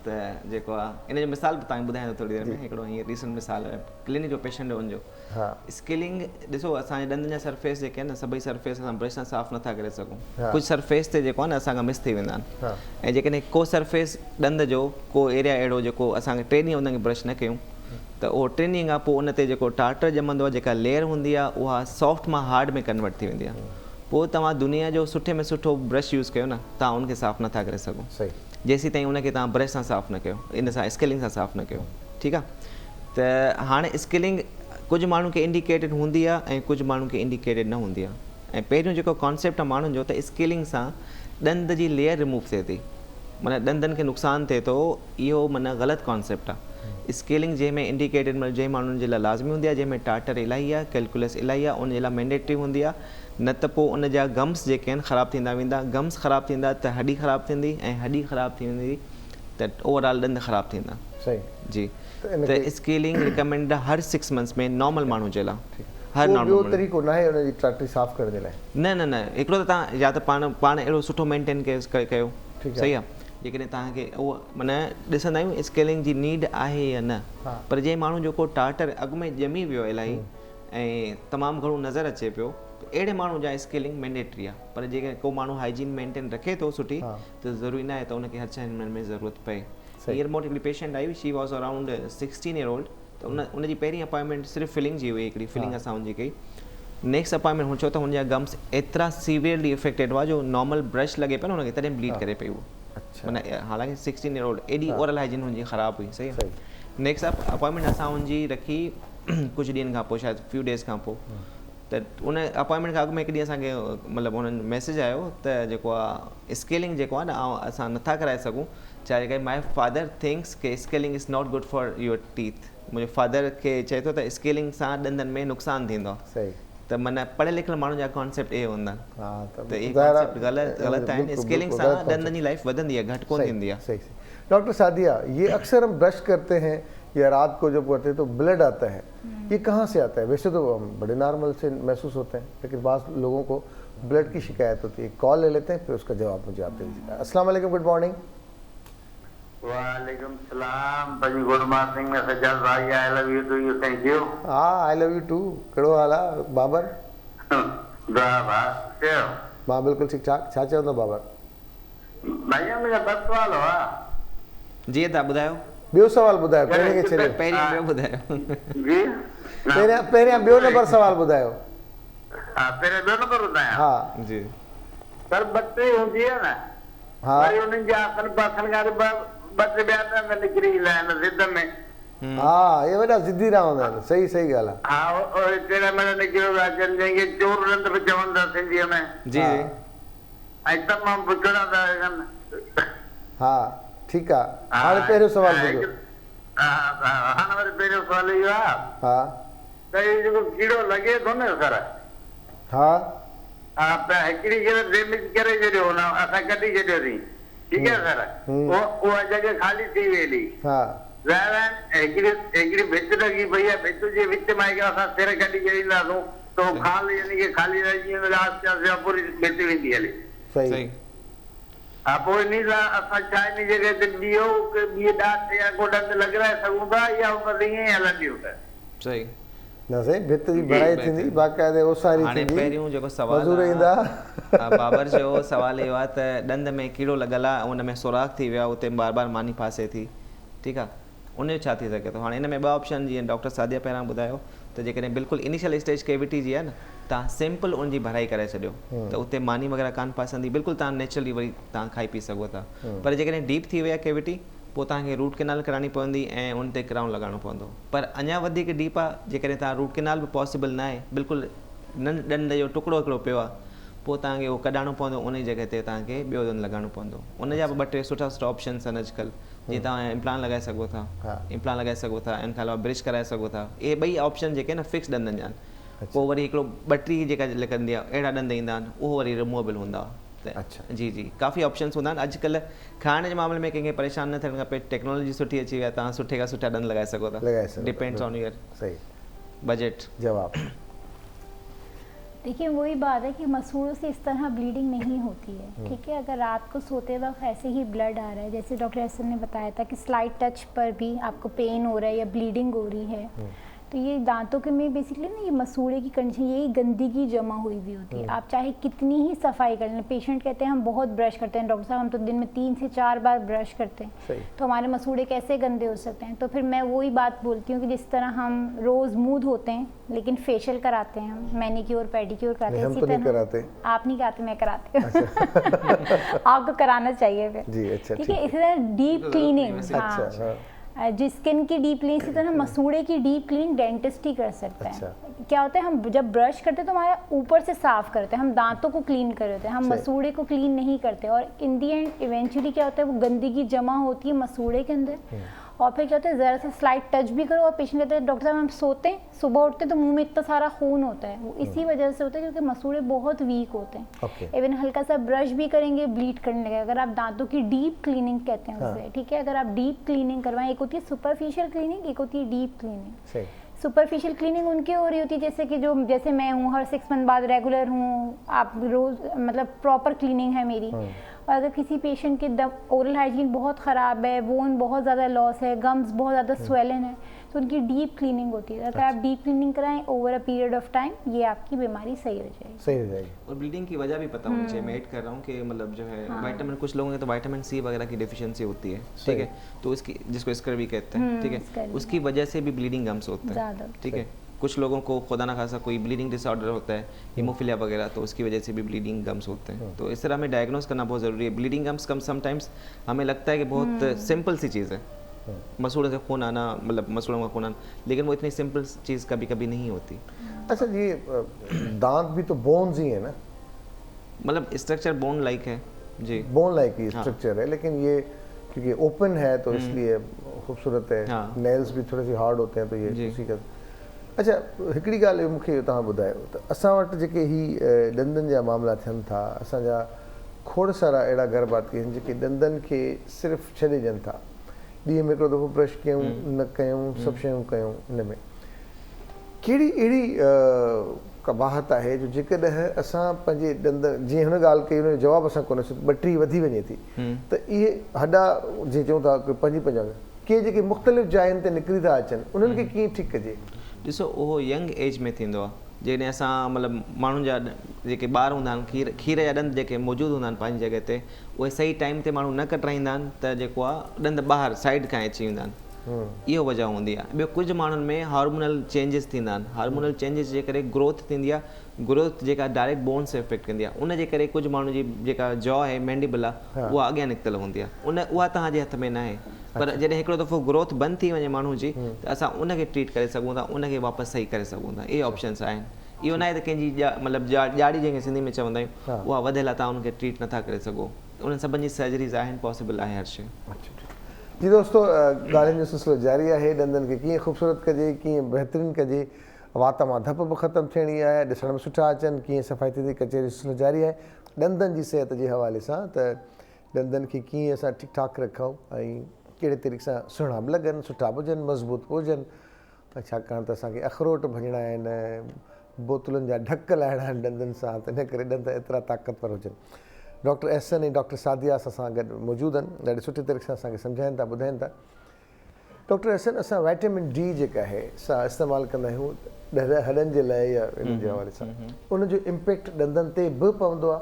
त जेको आहे इन जो मिसाल बि तव्हांखे ॿुधायां थो थोरी देरि में। हिकिड़ो हीअं रीसेंट मिसाल आहे, क्लिनिक जो पेशेंट हो उनजो। हा स्केलिंग ॾिसो, असांजे ॾंदनि जा सरफेस जेके आहिनि न, सभई सरफेस असां ब्रश सां साफ़ नथा करे सघूं। हा। कुझु सरफेस ते जेको आहे न असांखां मिस थी वेंदा आहिनि। हा ऐं जेकॾहिं को सरफेस ॾंद जो को एरिया अहिड़ो जेको असांखे 3 ॾींहं उनखे ब्रश न कयूं त उहो 3 ॾींहं खां पोइ उन ते जेको टाटर ॼमंदो आहे, जेका लेयर हूंदी आहे उहा सॉफ्ट मां हार्ड में कन्वर्ट थी वेंदी आहे। पोइ तव्हां दुनिया जो सुठे में सुठो ब्रश यूज़ कयो न, तव्हां उनखे साफ़ नथा करे सघो सही। जेसीं ताईं उनखे तव्हां ब्रश सां साफ़ न कयो, इन सां स्केलिंग सां साफ़ न कयो। ठीकु आहे। त हाणे स्केलिंग कुझु माण्हू खे इंडिकेटेड हूंदी आहे ऐं कुझु माण्हू खे इंडिकेटेड न हूंदी आहे। ऐं पहिरियों जेको कॉन्सेप्ट आहे माण्हुनि जो, त स्केलिंग सां ॾंद जी लेयर रिमूव थिए थी, माना ॾंदनि खे नुक़सानु थिए थो, इहो माना ग़लति कॉन्सेप्ट आहे। स्केलिंग जंहिंमें इंडिकेटेड मतलब जंहिं माण्हुनि जे लाइ लाज़मी हूंदी आहे, जंहिंमें टाटर इलाही आहे, कैलकुलस इलाही आहे, उन जे लाइ मैंडेटरी हूंदी आहे। न त पोइ उन जा गम्स जेके आहिनि ख़राबु थींदा वेंदा, गम्स ख़राबु थींदा त हॾी ख़राबु थींदी, ऐं हॾी ख़राबु थी वेंदी त ओवरऑल ॾंद ख़राबु थींदा। सही। जी। त इनखे- त स्केलिंग रिकमेंड हर 6 मंथ्स में नॉर्मल माण्हू जे लाइ, हर को नॉर्मल ॿियो तरीक़ो न आहे उनजी टाटी साफ़ करण जे लाइ? न हिकिड़ो त तव्हां या त पाण अहिड़ो सुठो मेंटेन कयो, ठीकु आहे। सही आहे। जेकॾहिं तव्हांखे उहो माना ॾिसंदा आहियूं स्केलिंग जी नीड आहे या न, हा। पर जंहिं माण्हू जेको टाटर अॻु में ॼमी वियो इलाही ऐं तमामु घणो नज़र अचे पियो, अहिड़े माण्हू जा स्केलिंग मैंडेटरी आहे। पर जेके को माण्हू हाइजीन मेंटेन रखे थो सुठी, हा। त ज़रूरी न आहे त उनखे हर शइ में ज़रूरत पए। सही। हींअर मोटी patient I, she was around 16 year old, त उनजी पहिरीं अपॉइंटमेंट सिर्फ़ु फिलिंग जी हुई, हिकिड़ी फिलिंग असां हुनजी कई। नेक्स्ट अपॉइंटमेंट हुन चयो त हुनजा गम्स एतिरा सीवियरली इफेक्टेड हुआ जो नॉर्मल ब्रश लॻे पियो न हुनखे तॾहिं ब्लीड करे पई उहो। अच्छा। माना हालांकि 16 ईयर ओल्ड, एॾी ओरल हाइजीन हुनजी ख़राबु हुई। सही आहे। सही। नेक्स्ट अपॉइंटमेंट असां हुनजी रखी कुझु ॾींहंनि खां पोइ, शायदि फ्यू डेज़ खां पोइ, त उन अपॉइंटमेंट खां अॻु में हिकु ॾींहुं असांखे मतिलबु हुननि मैसेज आयो त जेको आहे स्केलिंग जेको आहे न असां नथा कराए सघूं, चाहे की माई फादर थिंक्स के scaling is not good for your teeth. मुंहिंजे फादर खे चए थो त स्केलिंग सां ॾंदनि में नुक़सानु थींदो आहे। सही। त माना पढ़ियल लिखियल माण्हुनि जा कॉन्सेप्ट इहे हूंदा आहिनि। हाँ, त इहे कॉन्सेप्ट ग़लति आहिनि। स्केलिंग सां ॾंदनि जी लाइफ वधंदी आहे, घटि कोन थींदी आहे। सही सही। डॉक्टर सादिया, ये अक्सर हम ब्रश करते हैं या रात को जब करते हैं तो ब्लड आता है, ये कहाँ से आता है? वैसे तो हम बड़े नॉर्मल से महसूस होते हैं, लेकिन बाज़ लोगों को ब्लड की शिकायत होती है। कॉल ले लेते हैं, फिर उसका जवाब मुझे आप दे दीजिए। अस्सलाम वालेकुम, गुड मॉर्निंग। वालेकुम सलाम भाई, गुड मॉर्निंग में सज्जाद भाई, I love you to you, thank you. हाँ, आई लव यू टू। कहिड़ो हाल आहे बाबर? मां बिल्कुलु ठीकु ठाक। छा चवंदो बाबर? भैया मुंहिंजा 2 सुवाल हुआ। जी तव्हां ॿुधायो। ॿियो सवाल ॿुधायो, पहिरें खे छॾियो। पहिरियों ॿियो ॿुधायो। जी पहिरियां ॿियो नंबर सवाल ॿुधायो। हा, पहिरियों ॿियो नंबर ॿुधायां। हा जी। सर बत्ती हूंदी आहे न, हा वरी उन्हनि जा आसन पासन खां ॿ 3 ॿिया ॾंद निकिरी ईंदा आहिनि ज़िद में। हा, ये वॾा ज़िद्दी रहंदा आहिनि। सही सही ॻाल्हि आहे। हा, कहिड़ा महिल निकिरो था अचनि, जंहिंखे चोर ॾंद बि चवनि था सिंधीअ में। जी। ऐं तमामु पुछड़ा था अचनि। हा ठीकु आहे। हाणे पहिरियों सवाल ॿुधो। हाणे वरी पहिरियों सुवाल इहो आहे हा त इहो जेको कीड़ो लॻे थो न सर, हा हा, त हिकिड़ी खे डैमेज करे छॾियो, हुन असां कढी छॾियोसीं, ठीकु आहे सर। उहा जॻह ख़ाली थी वेंदी। हा हिकिड़ी भित लॻी पई आहे, भित जे विच मां असां सिर कढी छॾींदासीं त खाल यानी कि ख़ाली रहिजी वेंदो, आस पास पूरी भित वेंदी हले। सही। सही। हा पोइ इन सां असां छा इन जॻह ते ॿियो ॿी ॾाट या को ॾंद लॻाए सघूं था या उन ईअं ई हलंदियूं त सही न साईं भित जी भराई थींदी बाक़ाइदे ओसारी हाणे थींदी पहिरियों जेको सवाल मज़ूर ईंदा बाबर जो सवाल इहो आहे त ॾंद में कीड़ो लॻल आहे उन में सुराख थी वियो आहे उते बार बार मानी फासे थी ठीकु आहे उनजो छा थी सघे थो हाणे इन में ॿ ऑप्शन जीअं डॉक्टर सादिया पहिरां ॿुधायो त जेकॾहिं बिल्कुलु इनिशियल स्टेज केविटी जी आहे न तव्हां सिंपल उनजी भराई करे छॾियो त उते मानी वग़ैरह कान फासंदी बिल्कुलु तव्हां नेचुरली वरी तव्हां खाई पी सघो था पर जेकॾहिं डीप थी वई आहे केविटी पोइ तव्हांखे रूट केनाल कराइणी पवंदी ऐं उन ते क्राउन लॻाइणो पवंदो पर अञा वधीक डीप आहे जेकॾहिं तव्हां रूट केनाल बि पॉसिबल न आहे बिल्कुलु ॾंद जो टुकड़ो हिकिड़ो पियो आहे पोइ तव्हांखे उहो कढाइणो पवंदो उन जी जॻह ते तव्हांखे ॿियो ॾंदु लॻाइणो पवंदो उनजा बि ॿ टे सुठा सुठा ऑप्शन्स आहिनि अॼुकल्ह जीअं तव्हां इम्प्लांट लॻाए सघो था इम्प्लांट लॻाए सघो था इन खां अलावा ब्रिज कराए सघो था इहे ॿई ऑप्शन जेके न फिक्स ॾंदनि जा आहिनि पोइ वरी हिकिड़ो ॿटीह जेका लॻंदी आहे अहिड़ा ॾंद ईंदा आहिनि उहो वरी रिमूवेबल हूंदा अच्छा जी जी काफ़ी ऑप्शन्स हूंदा आहिनि अॼुकल्ह खाइण जे मामले में कंहिंखे परेशान न थियणु खपे टेक्नोलॉजी सुठी अची वई आहे तव्हां सुठे खां सुठा ॾंद लॻाए सघो था डिपेंड्स ऑन योर सही बजट जवाब देखिए वही बात है कि मसूड़ों से इस तरह ब्लीडिंग नहीं होती है ठीक है अगर रात को सोते वक्त ऐसे ही ब्लड आ रहा है जैसे डॉक्टर एहसन ने बताया था कि स्लाइट टच पर भी आपको पेन हो रहा है या ब्लीडिंग हो रही है तो ये दांतों के में बेसिकली ना ये मसूड़े की कंडीशन यही गंदगी जमा हुई हुई होती है आप चाहे कितनी ही सफाई कर लें पेशेंट कहते हैं हम बहुत ब्रश करते हैं डॉक्टर साहब हम तो दिन में 3 से 4 बार ब्रश करते हैं तो हमारे मसूड़े कैसे गंदे हो सकते हैं तो फिर मैं वही बात बोलती हूँ कि जिस तरह हम रोज़ मूड होते हैं लेकिन फेशियल कराते हैं हम मैनिक्योर पेडिक्योर कराते हैं इसी तरह आप नहीं कराते मैं कराती हूँ आपको कराना चाहिए फिर ठीक है इसी तरह डीप क्लीनिंग जिस स्किन की डीप क्लीन इसी तरह मसूड़े की डीप क्लीन डेंटिस्ट ही कर सकते हैं क्या होता है हम जब ब्रश करते हैं तो हमारा ऊपर से साफ करते हैं हम दांतों को क्लीन कर देते हैं हम मसूड़े को क्लीन नहीं करते और इन दी एंड इवेंचुअली क्या होता है वो गंदगी जमा होती है मसूड़े के अंदर और फिर क्या होता है ज़रा सा स्लाइट टच भी करो और पेशेंट कहते हैं डॉक्टर साहब हम सोते हैं सुबह उठते तो मुंह में इतना सारा खून होता है वो इसी वजह से होता है क्योंकि मसूड़े बहुत वीक होते हैं इवन हल्का सा ब्रश भी करेंगे ब्लीड करने लगेगा अगर आप दांतों की डीप क्लीनिंग कहते हैं उसे ठीक है अगर आप डीप क्लीनिंग करवाएं एक होती है सुपरफिशियल क्लीनिंग एक होती है डीप क्लीनिंग सुपरफिशियल क्लीनिंग उनकी हो रही होती है जैसे कि जो जैसे मैं हूँ हर 6 मंथ बाद रेगुलर हूँ आप रोज़ मतलब प्रॉपर क्लीनिंग है मेरी और अगर किसी पेशेंट के ओरल हाइजीन बहुत ख़राब है बोन बहुत ज़्यादा लॉस है गम्स बहुत ज़्यादा स्वेलन है तो उनकी डीप क्लीनिंग होती है अगर आप डीप क्लीनिंग कराएं over a period of time ये आपकी बीमारी सही हो जाएगी और ब्लीडिंग की वजह भी पता होनी चाहिए मैं ऐड कर रहा हूँ कि मतलब जो है विटामिन कुछ लोगों के तो विटामिन सी वगैरह की डेफिशिएंसी होती है ठीक है तो उसकी जिसको स्कर्वी कहते हैं ठीक है उसकी वजह से भी ब्लीडिंग गम्स होता है ठीक है कुछ लोगों को खुदा ना खासा कोई ब्लीडिंग डिसऑर्डर होता है हीमोफीलिया वगैरह तो उसकी वजह से भी ब्लीडिंग गम्स होते हैं तो इस तरह हमें डायग्नोस करना बहुत ज़रूरी है ब्लीडिंग गम्स कम समटाइम्स हमें लगता है कि बहुत सिंपल सी चीज़ है मसूड़े से खून आना मतलब मसूड़ों का खून आना लेकिन वो इतनी सिंपल चीज़ कभी कभी नहीं होती अच्छा ये दांत भी तो बोन्स ही है ना मतलब स्ट्रक्चर बोन लाइक है जी बोन लाइक ही स्ट्रक्चर है लेकिन ये क्योंकि ओपन है तो इसलिए खूबसूरत है नेल्स भी थोड़े से हार्ड होते हैं तो ये उसी का अच्छा हिकिड़ी ॻाल्हि मूंखे तव्हां ॿुधायो त असां वटि जेके ही ॾंदनि जा मामला थियनि था असांजा खोड़ सारा अहिड़ा गर्भाती आहिनि जेके ॾंदनि खे सिर्फ़ु छॾे ॾियनि था ॾींहं में हिकिड़ो दफ़ो ब्रश कयूं न कयूं सभु शयूं कयूं हिन में कहिड़ी अहिड़ी कबाहत आहे जो जेकॾहिं असां पंहिंजे ॾंद जीअं हुन ॻाल्हि कई हुनजो जवाबु असां कोन ॿटीह वधी वञे थी त इहे हॾा जीअं चऊं था पंज के जेके मुख़्तलिफ़ जायुनि ते निकिरी था अचनि उन्हनि खे कीअं ठीकु कजे ॾिसो उहो यंग एज में थींदो आहे जॾहिं असां मतिलबु माण्हुनि जा जेके ॿार हूंदा आहिनि खीर जा ॾंद जेके मौजूदु हूंदा आहिनि पंहिंजी जॻह ते उहे सही टाइम ते माण्हू न कटराईंदा आहिनि त जेको आहे ॾंद ॿाहिरि साइड खां अची वेंदा आहिनि इहो वजह हूंदी आहे ॿियो कुझु माण्हुनि में हार्मोनल चेंजिस थींदा आहिनि हार्मोनल चेंजिस जे करे ग्रोथ थींदी आहे ग्रोथ जेका डायरेक्ट बोन से इफेक्ट कंदी आहे उन जे करे कुझु माण्हू जी जेका जॉ आहे मैंडिबल आहे उहा अॻियां निकितल हूंदी आहे उहा तव्हांजे हथ में न आहे पर जॾहिं हिकिड़ो दफ़ो ग्रोथ बंदि थी वञे माण्हू जी त असां उनखे ट्रीट करे सघूं था उनखे वापसि सही करे सघूं था इहे ऑप्शन्स आहिनि इहो न आहे त कंहिंजी मतिलबु ॼाड़ी जंहिंखे सिंधी में चवंदा आहियूं उहा वधियल आहे तव्हां उनखे ट्रीट नथा करे सघो उन्हनि सभिनी जी सर्जरीज़ आहिनि पॉसिबल आहे हर शइ जी दोस्तों ॻाल्हियुनि जो सिलसिलो जारी आहे ॾंदनि खे कीअं ख़ूबसूरत कजे कीअं बहितरीनु कजे वात मां धप बि ख़तमु थियणी आहे ॾिसण में सुठा अचनि कीअं सफ़ाई थींदी कचहरी सिलसिलो जारी आहे ॾंदनि जी सिहत जे हवाले सां त ॾंदनि खे कीअं असां ठीकु ठाक रखूं ऐं कहिड़े तरीक़े सां सुहिणा बि लॻनि सुठा बि हुजनि मज़बूत बि हुजनि छाकाणि त असांखे अखरोट भञणा आहिनि बोतलुनि जा ढक लाहिणा आहिनि ॾंदनि सां त इन करे ॾंद एतिरा ताक़तवर हुजनि डॉक्टर एहसन ऐं डॉक्टर सादिया सां गॾु मौजूदु आहिनि, ॾाढे सुठे तरीक़े सां असांखे सम्झाइनि था, ॿुधाइनि था। डॉक्टर एहसन, असां वाइटामिन डी जेका आहे असां इस्तेमालु कंदा आहियूं हॾनि जे लाइ या इन जे हवाले सां, उनजो इम्पैक्ट ॾंदनि ते बि पवंदो आहे?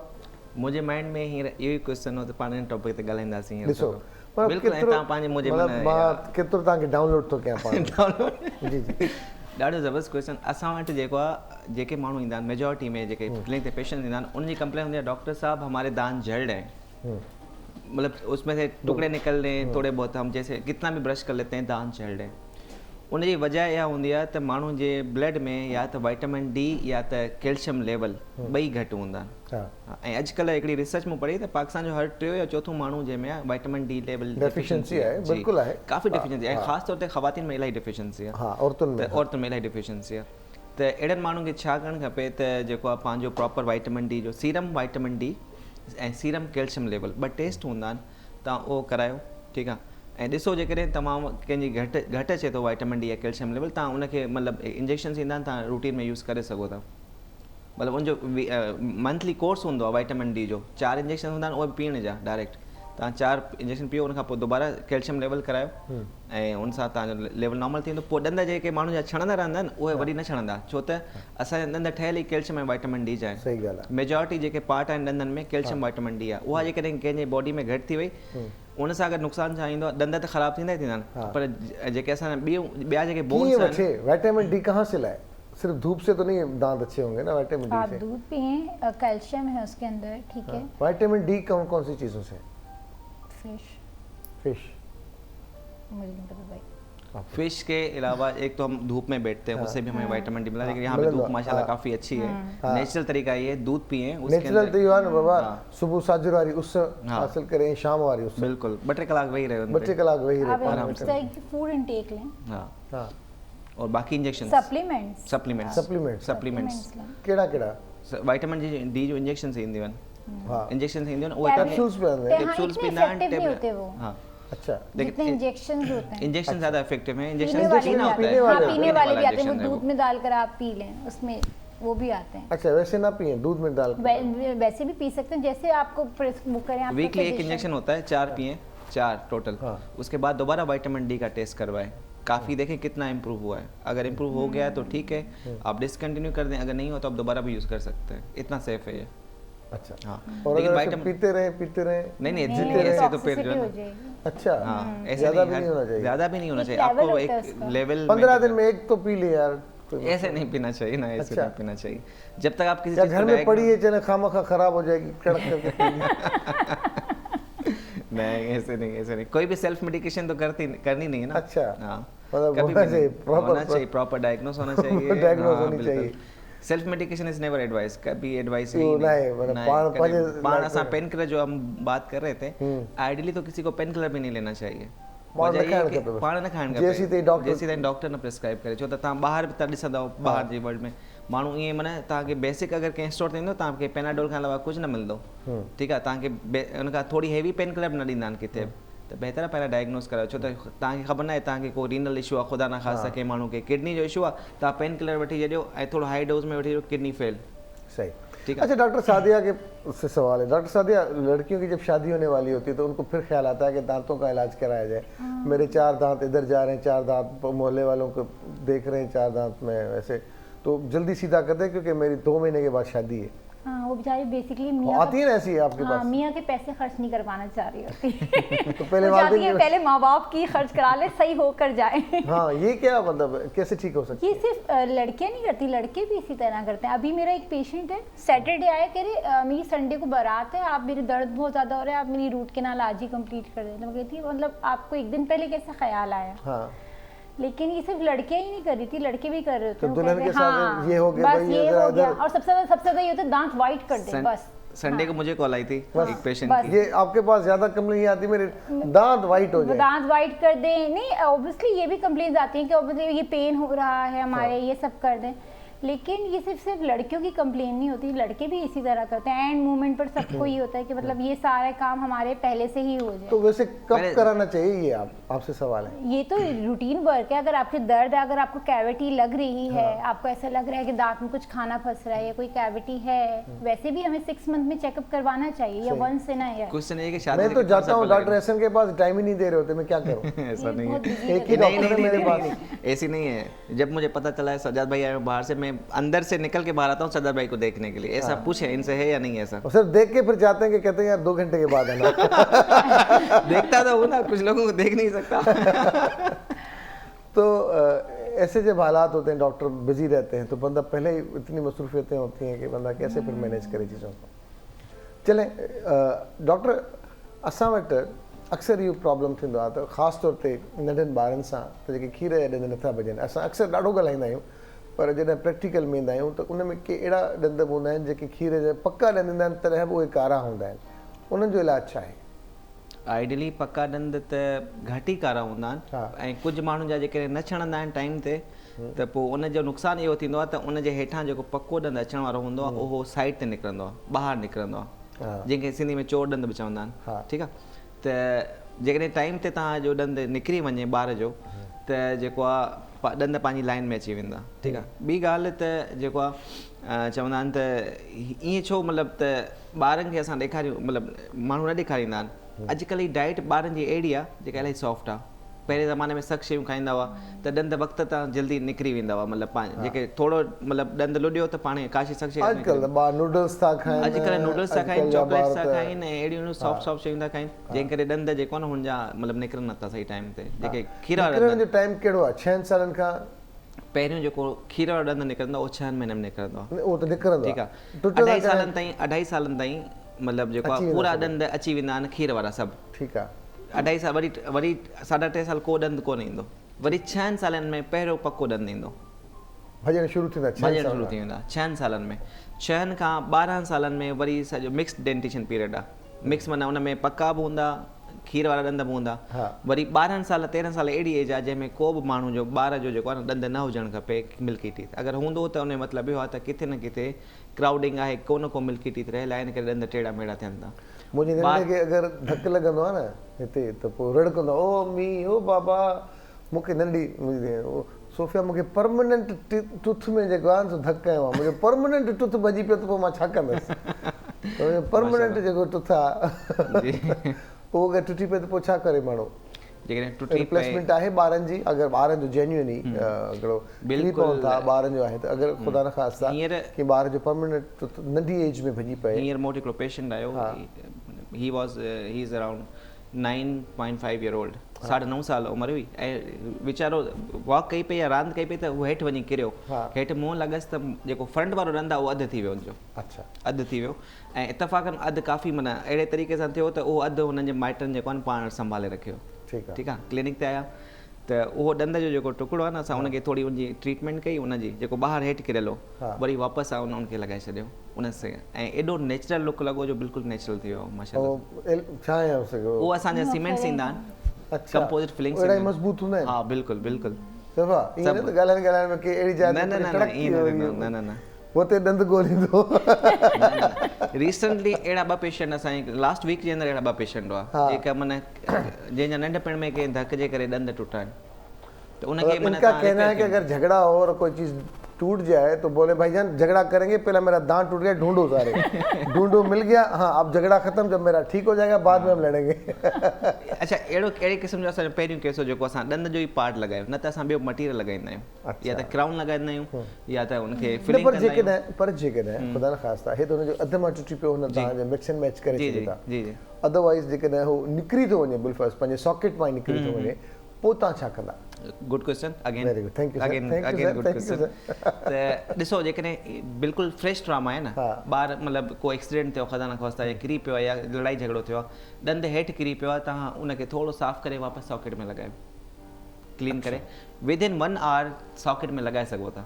मुंहिंजे माइंड में हींअर इहो ई क्वेश्चन हो त पाण हिन टॉपिक ते ॻाल्हाईंदासीं हींअर। ॾिसो बिल्कुलु, ऐं तव्हां पंहिंजे मुंहिंजे मां केतिरो तव्हांखे डाउनलोड थो कयां पाण। जी जी, ॾाढो ज़बरदस्त क्वेश्चन। असां वटि जेको आहे जेके माण्हू ईंदा आहिनि मेजॉरिटी में जेके क्लिनिक ते पेशेंट ईंदा आहिनि उनजी कंप्लेन हूंदी आहे डॉक्टर साहब हमारे दांत झड़ रहे हैं, मतलब उसमें से टुकड़े निकल रहे हैं थोड़े बहुत, हम जैसे कितना भी ब्रश कर लेते हैं दांत झड़ रहे हैं। उनजी वजह इहा हूंदी आहे त माण्हू जे ब्लड में या त वाइटामिन डी या त कैल्शियम लेवल ॿई घटि हूंदा आहिनि। ऐं अॼुकल्ह हिकिड़ी रिसर्च मूं पढ़ी त पाकिस्तान जो हर टियों या चौथों माण्हू जंहिंमें आहे वाइटामिन डी लेवल डेफिशिएंसी आहे, बिल्कुलु आहे, काफ़ी डेफिशिएंसी आहे, ख़ासि तौर ते ख़वातीन में इलाही डेफिशिएंसी आहे। हा, औरतुनि में इलाही डेफिशिएंसी आहे। त अहिड़नि माण्हुनि खे छा करणु खपे त जेको आहे पंहिंजो प्रॉपर वाइटामिन डी जो सीरम वाइटामिन डी ऐं सीरम कैल्शियम लेवल ॿ टेस्ट हूंदा आहिनि, तव्हां उहो करायो, ठीकु आहे। ऐं ॾिसो जेकॾहिं तमामु कंहिंजी घटि अचे थो वाइटामिन डी या कैल्शियम लेवल, तव्हां उनखे मतिलबु इंजेक्शन्स ईंदा आहिनि, तव्हां रूटीन में यूज़ करे सघो था। मतिलबु उनजो मंथली कोर्स हूंदो आहे वाइटामिन डी जो, 4 इंजेक्शन हूंदा आहिनि उहे पीअण जा डायरेक्ट, तव्हां 4 इंजेक्शन पीओ, उनखां पोइ दोबारा कैल्शियम लेवल करायो ऐं उन सां तव्हांजो लेवल नॉर्मल थी वेंदो। पोइ ॾंद जेके माण्हू जा छणंदा रहंदा आहिनि उहे वरी न छणंदा, छो त असांजा ॾंद ठहियल ई कैल्शियम ऐं वाइटामिन डी जा आहिनि। सही ॻाल्हि आहे। मेजॉरिटी जेके पार्ट आहिनि ॾंदनि में कैल्शियम वाइटामिन डी आहे, उहा जेकॾहिं कंहिंजे बॉडी में घटि थी वई उन सां अगरि नुक़सानु छा ईंदो आहे, ॾंद त ख़राबु थींदा ई थींदा आहिनि, पर जेके असां ॿिया जेके बोन्स आहिनि। वाइटामिन डी कहाँ से लाए? सिर्फ धूप से तो नहीं दांत अच्छे होंगे ना वाइटामिन डी से? आप दूध पिए, कैल्शियम है उसके अंदर, ठीक है। वाइटामिन डी कौन कौन सी चीज़ों से? फिश मुझे नहीं पता भाई। फिश के अलावा एक तो हम धूप में बैठते हैं, उससे भी हमें विटामिन डी मिला, लेकिन यहाँ पे धूप माशाल्लाह काफ़ी अच्छी है। नेचुरल तरीका ये दूध पिए, नेचुरल तो ये ना बाबा, सुबह साजर वाली उससे हासिल करें, शाम वाली उससे, बिल्कुल 2 कलाक वही रहे, 2 कलाक वही रहे, आप इस तरह की फूड इनटेक लें। हाँ, और बाकी इंजेक्शन सप्लीमेंट्स केड़ा विटामिन डी जो इंजेक्शन से ईंदियूं आहिनि, हाँ, इंजेक्शन से ईंदियूं आहिनि, वो कैप्सूल्स पे इफेक्टिव नहीं होते वो। हाँ, अच्छा, लेकिन इंजेक्शंस होते हैं, इंजेक्शन ज़्यादा इफेक्टिव है। इंजेक्शन पीने वाले भी आते हैं, वो इंजेक्शन दूध में डालकर आप पी लें, उसमें वो भी आते हैं। अच्छा, वैसे ना पिए, दूध में डाल वैसे भी पी सकते हैं, जैसे आपको वो करें। आपको वीकली एक इंजेक्शन होता है, 4 पिए, 4 टोटल। उसके बाद दोबारा विटामिन डी का टेस्ट करवाएं, काफ़ी देखें कितना इम्प्रूव हुआ है। अगर इम्प्रूव हो गया है तो ठीक है, आप डिसकंटिन्यू कर दें, अगर नहीं हो तो आप दोबारा भी यूज़ कर सकते हैं, इतना सेफ है ये। अच्छा, हाँ, और लेकिन अगर विटामिन पीते रहे नहीं ऐसे तो फिर जो है, अच्छा, हाँ, ऐसे ज़्यादा भी नहीं होना चाहिए, ज़्यादा भी नहीं होना चाहिए, आपको एक लेवल 15 दिन में एक तो पी ले यार, ऐसे नहीं पीना चाहिए ना, ऐसे नहीं पीना चाहिए। जब तक आप किसी घर में पड़ी है चने खामखा खराब हो जाएगी, कड़क करके नहीं, ऐसे नहीं, कोई भी सेल्फ मेडिकेशन तो करनी नहीं है ना। अच्छा, हाँ, मतलब होना चाहिए, प्रॉपर डायग्नोस होना चाहिए, डायग्नोस होनी चाहिए। Self medication is never advice, Kabhi advice ही नहीं। पान असा पेन किलर जो हम बात कर रहे थे, आइडियली तो किसी को पेन किलर भी नहीं लेना चाहिए, पाण न खाइण खपे, जेसीं ताईं डॉक्टर न प्रिस्क्राइब करे। छो त तव्हां ॿाहिरि बि था ॾिसंदव, ॿाहिरि जे वर्ल्ड में माण्हू ईअं माना तव्हांखे बेसिक अगरि कंहिं स्टोर ते ईंदो तव्हांखे पेनाडोल खां अलावा कुझु न मिलंदो, ठीकु आहे, तव्हांखे उन खां थोरी हेवी पेन किलर बि न ॾींदा आहिनि किथे, त बहितर आहे पहिरियां डायग्नोस करायो। छो त तव्हांखे ख़बर न आहे तव्हांखे को रीनल इशू आहे, ख़ुदा न ख़ास्ता कंहिं माण्हू खे किडनी जो इशू आहे, तव्हां पेन किलर वठी छॾियो ऐं थोरो हाई डोज में वठी छॾियो, किडनी फेल। सही, ठीक है। अच्छा, डॉक्टर सादिया के उससे सवाल है, डॉक्टर सादिया, लड़कियों की जब शादी होने वाली होती है तो उनको फिर ख्याल आता है कि दांतों का इलाज कराया जाए, मेरे 4 दांत इधर जा रहे हैं, 4 दांत मोहल्ले वालों को देख रहे हैं, 4 दांत में वैसे, तो जल्दी सीधा कर दे क्योंकि मेरी 2 महीने के बाद शादी है। हाँ, वो बेचारी बेसिकली आती है ना ऐसी आपके पास? मियाँ के पैसे खर्च नहीं करवाना चाह रही होती तो पहले माँ बाप की खर्च करा ले, सही होकर जाए। हाँ, ये क्या मतलब कैसे ठीक हो सकती है? ये सिर्फ लड़कियां नहीं करती, लड़के भी इसी तरह करते हैं। अभी मेरा एक पेशेंट है, सैटरडे आया, कह रहे मेरी संडे को बारात है, आप मेरे दर्द बहुत ज़्यादा हो रहा है, आप मेरी रूट कैनाल आज ही कंप्लीट कर दें। तो मैं कहती मतलब आपको एक दिन पहले कैसे ख्याल आया? हाँ, लेकिन ये सिर्फ लड़कियां ही नहीं कर रही थी, लड़के भी कर रहे थे। तो दुल्हन के साथ ये हो गया, बस ये हो गया। और सबसे ज्यादा ये होता है दांत वाइट कर दे बस। संडे को मुझे कॉल आई थी एक पेशेंट की, ये आपके पास ज्यादा कंप्लेन आती है, मेरे दांत वाइट हो जाए, दांत वाइट कर दें। नहीं, ऑब्वियसली ये भी कंप्लेंट्स आती हैं कि ऑब्वियसली ये पेन हो रहा है हमारे, ये सब कर दें। लेकिन ये सिर्फ लड़कियों की कंप्लेन नहीं होती, लड़के भी इसी तरह करते हैं। एंड मोमेंट पर सबको ये होता है कि मतलब ये सारे काम हमारे पहले से ही हो जाए। तो वैसे कब कराना चाहिए, ये आपसे सवाल है। ये तो रूटीन वर्क है। अगर आपके दर्द है, अगर आपको कैविटी लग रही है, आपको ऐसा लग रहा है कि दांत में कुछ खाना फंस रहा है या कोई कैविटी है, वैसे भी हमें 6 मंथ में चेकअप करवाना चाहिए या once in a year. Question है कि शादी मैं तो जाता हूँ डॉक्टर एहसन के पास, टाइम ही नहीं दे रहे होते, मैं क्या करूँ। ऐसा नहीं है, एक ही डॉक्टर है मेरे पास। ऐसी नहीं है। जब मुझे पता चला है सज्जाद भाई आए बाहर से, मैं अंदर से निकल के बाहर आता हूँ सज्जाद भाई को देखने के लिए। ऐसा पूछे इनसे है या नहीं है ऐसा? और सिर्फ देख के फिर जाते हैं कि कहते हैं यार 2 घंटे के बाद आना। देखता तो हूँ ना, कुछ लोगों को देख नहीं सकता। तो ऐसे जब हालात होते हैं, डॉक्टर बिजी रहते हैं, तो बंदा पहले ही इतनी मसरूफियतें होती हैं कि बंदा कैसे फिर मैनेज करे चीज़ों को। चलें डॉक्टर, असां वटि अक्सर इहो प्रॉब्लम थींदो आहे, त ख़ासि तौर ते नंढनि ॿारनि सां, त जेके खीर जा ॾंद नथा भॼनि। असां अक्सर ॾाढो ॻाल्हाईंदा आहियूं, पर जॾहिं प्रैक्टिकल में ईंदा आहियूं त उन में के अहिड़ा ॾंद हूंदा आहिनि जेके खीर जा पका ॾंद हूंदा आहिनि, तॾहिं बि उहे कारा हूंदा आहिनि। उन्हनि जो इलाजु छा आहे? आइडियली पका ॾंद त घटि ई कारा हूंदा आहिनि, ऐं कुझु माण्हुनि जा जेके न छणंदा आहिनि टाइम ते, त पोइ उनजो नुक़सानु इहो थींदो आहे त उनजे हेठां जेको पको ॾंद अचण वारो हूंदो आहे उहो साइड ते निकिरंदो आहे, ॿाहिरि निकिरंदो आहे, जंहिंखे सिंधी में चोर ॾंद बि चवंदा आहिनि। ठीकु आहे, त जेकॾहिं टाइम ते तव्हांजो ॾंद निकिरी वञे ॿार जो, त जेको आहे ॾंद पंहिंजी लाइन में अची वेंदा। ठीकु आहे, ॿी ॻाल्हि त जेको आहे चवंदा आहिनि त ईअं छो, मतिलबु त ॿारनि खे असां ॾेखारियूं, मतिलबु माण्हू न ॾेखारींदा आहिनि। अॼुकल्ह जी डाइट ॿारनि जी अहिड़ी आहे जेका इलाही सॉफ्ट आहे। पहिरें ज़माने में सख़्तु शयूं खाईंदा हुआ त ॾंद वक़्त तां जल्दी निकिरी वेंदा हुआ, मतिलबु जेके थोरो मतिलबु ॾंद लुॾियो त पाण काशी सख़्तु शइ। अॼुकल्ह ॿार नूडल्स था खाइनि, अॼुकल्ह नूडल्स था खाइनि, चॉकलेट्स था खाइनि, ऐं अहिड़ियूं सॉफ्ट सॉफ्ट शयूं था खाइनि, जंहिं करे ॾंद जेको आहे न हुनजा मतिलबु निकिरनि नथा सही टाइम ते। जेके खीर वारा निकिरण जो टाइम कहिड़ो आहे? 6 सालनि खां पहिरियों जेको खीर वारो ॾंद निकिरंदो आहे उहो 6 महीननि में निकिरंदो आहे। उहो त निकिरंदो ठीकु आहे, 2.5 सालनि ताईं मतिलबु जेको आहे पूरा ॾंद अची वेंदा आहिनि खीर वारा सभु। ठीकु आहे, 2.5 साल वरी 3.5 साल को ॾंद कोन ईंदो, वरी 6 सालनि में पहिरियों पको ॾंद ईंदो, भॼण शुरू थींदा। भॼण शुरू थी वेंदा 6 सालनि में। 6 खां 12 सालनि में वरी सॼो मिक्स डेंटिशन पीरियड आहे। मिक्स माना उन में पका बि हूंदा, खीर वारा ॾंद बि हूंदा। वरी 12 साल 13 साल अहिड़ी एज आहे जंहिंमें को बि माण्हू जो ॿार जो जेको आहे न ॾंद न हुजणु खपे मिल्की टीथ। अगरि हूंदो त उन जो मतिलबु इहो आहे त किथे न किथे क्राउडिंग आहे, को न को मिल्की टीथ रहियल आहे, इन करे ॾंद टेड़ा मेड़ा थियनि था। मुंहिंजे नंढे खे अगरि धकु लॻंदो आहे न हिते, त पोइ रड़कंदो, ओ मी ओ बाबा। मूंखे नंढी सोफिया मूंखे परमानेंट टूथ में जेको आहे न धकु कयो आहे, मुंहिंजो परमानेंट टूथ भॼी पियो त पोइ मां छा कंदुसि। परमानेंट जेको टूथ आहे उहो अगरि टुटी पए त पोइ छा करे माण्हू? जेकॾहिं टुटी रिप्लेसमेंट आहे ॿारनि जी? अगरि ॿारनि जो जेन्युअली हिकिड़ो बिल्कुलु था ॿारनि जो आहे, त अगरि ख़ुदा न ख़ास्ता कि ॿार जो परमानेंट टूथ नंढी एज में भॼी पए। हींअर मूं वटि हिकिड़ो पेशेंट आयो, he is around 9.5 year old, 9.5 साल उमिरि हुई, ऐं वीचारो वॉक कई पई या रांदि कई पई त उहो हेठि वञी किरियो। हेठि मुंहुं लॻसि त जेको फ्रंट वारो ॾंदु आहे उहो अधु थी वियो हुनजो। अच्छा, अधु थी वियो, ऐं इतफ़ाक़नि अधु काफ़ी माना अहिड़े तरीक़े सां थियो त उहो अधु हुननि जे माइटनि जेको आहे न पाण संभाले रखियो। ठीकु आहे, क्लिनिक ते आया त उहो ॾंद जो जेको टुकड़ो आहे न, असां उनखे थोरी उनजी ट्रीटमेंट कई, उनजी जेको ॿाहिरि हेठि किरियल हो वरी वापसि आहे उनखे लॻाए छॾियो उनसे, ऐं एॾो नेचुरल लुक लॻो जो बिल्कुलु नेचुरल थी वियो माशाअल्लाह। उहो असांजा सीमेंट्स ईंदा आहिनि, कंपोजिट फिलिंग्स मज़बूत हूंदा आहिनि। हा बिल्कुलु बिल्कुलु। रिसेंटली अहिड़ा 2 पेशेंट असांजे लास्ट वीक जे अंदरि अहिड़ा 2 पेशेंट हुआ जेका माना जंहिंजा नंढपण में कंहिं धक जे करे ढंद टुटा आहिनि, त उनखे इनका कहना है कि अगर झगड़ा हो और कोई चीज टूट जाए तो बोले भाईजान झगड़ा करेंगे, पहले मेरा दांत टूट गया, ढूंढो सारे। ढूंढो मिल गया, हाँ अब झगड़ा खत्म, जब मेरा ठीक हो जाएगा बाद में हम लड़ेंगे। अच्छा, अहिड़े क़िस्म जो असांजो पहिरियों केस हो जेको असां ॾंद जो ई पार्ट लॻायो, न त असां ॿियो मटीरियल लॻाईंदा आहियूं, या त क्राउन लॻाईंदा आहियूं या त उनखे फिलिंग कंदा आहियूं। पर जेकॾहिं ख़ुदा न ख़ास्ता हे त हुनजो अधु मां टुटी पियो, हुन तव्हांजो मिक्स एंड मैच करे जी जी, अदरवाइज़ जेकॾहिं हू निकिरी थो वञे बिल्कुलु पंहिंजे सॉकेट मां निकिरी थो वञे, पोइ तव्हां छा कंदा? Good question, again good question. त ॾिसो, जेकॾहिं बिल्कुलु फ्रेश ट्रामा आहे न, ॿार मतिलबु को एक्सीडेंट थियो, ख़ुदा न ख़ास्ता या किरी पियो आहे या लड़ाई झगड़ो थियो आहे, ॾंद हेठि किरी पियो आहे, तव्हां उनखे थोरो साफ़ु करे वापसि सॉकेट में लॻायो, क्लीन करे विदिन 1 आवर सॉकेट में लॻाए सघो था।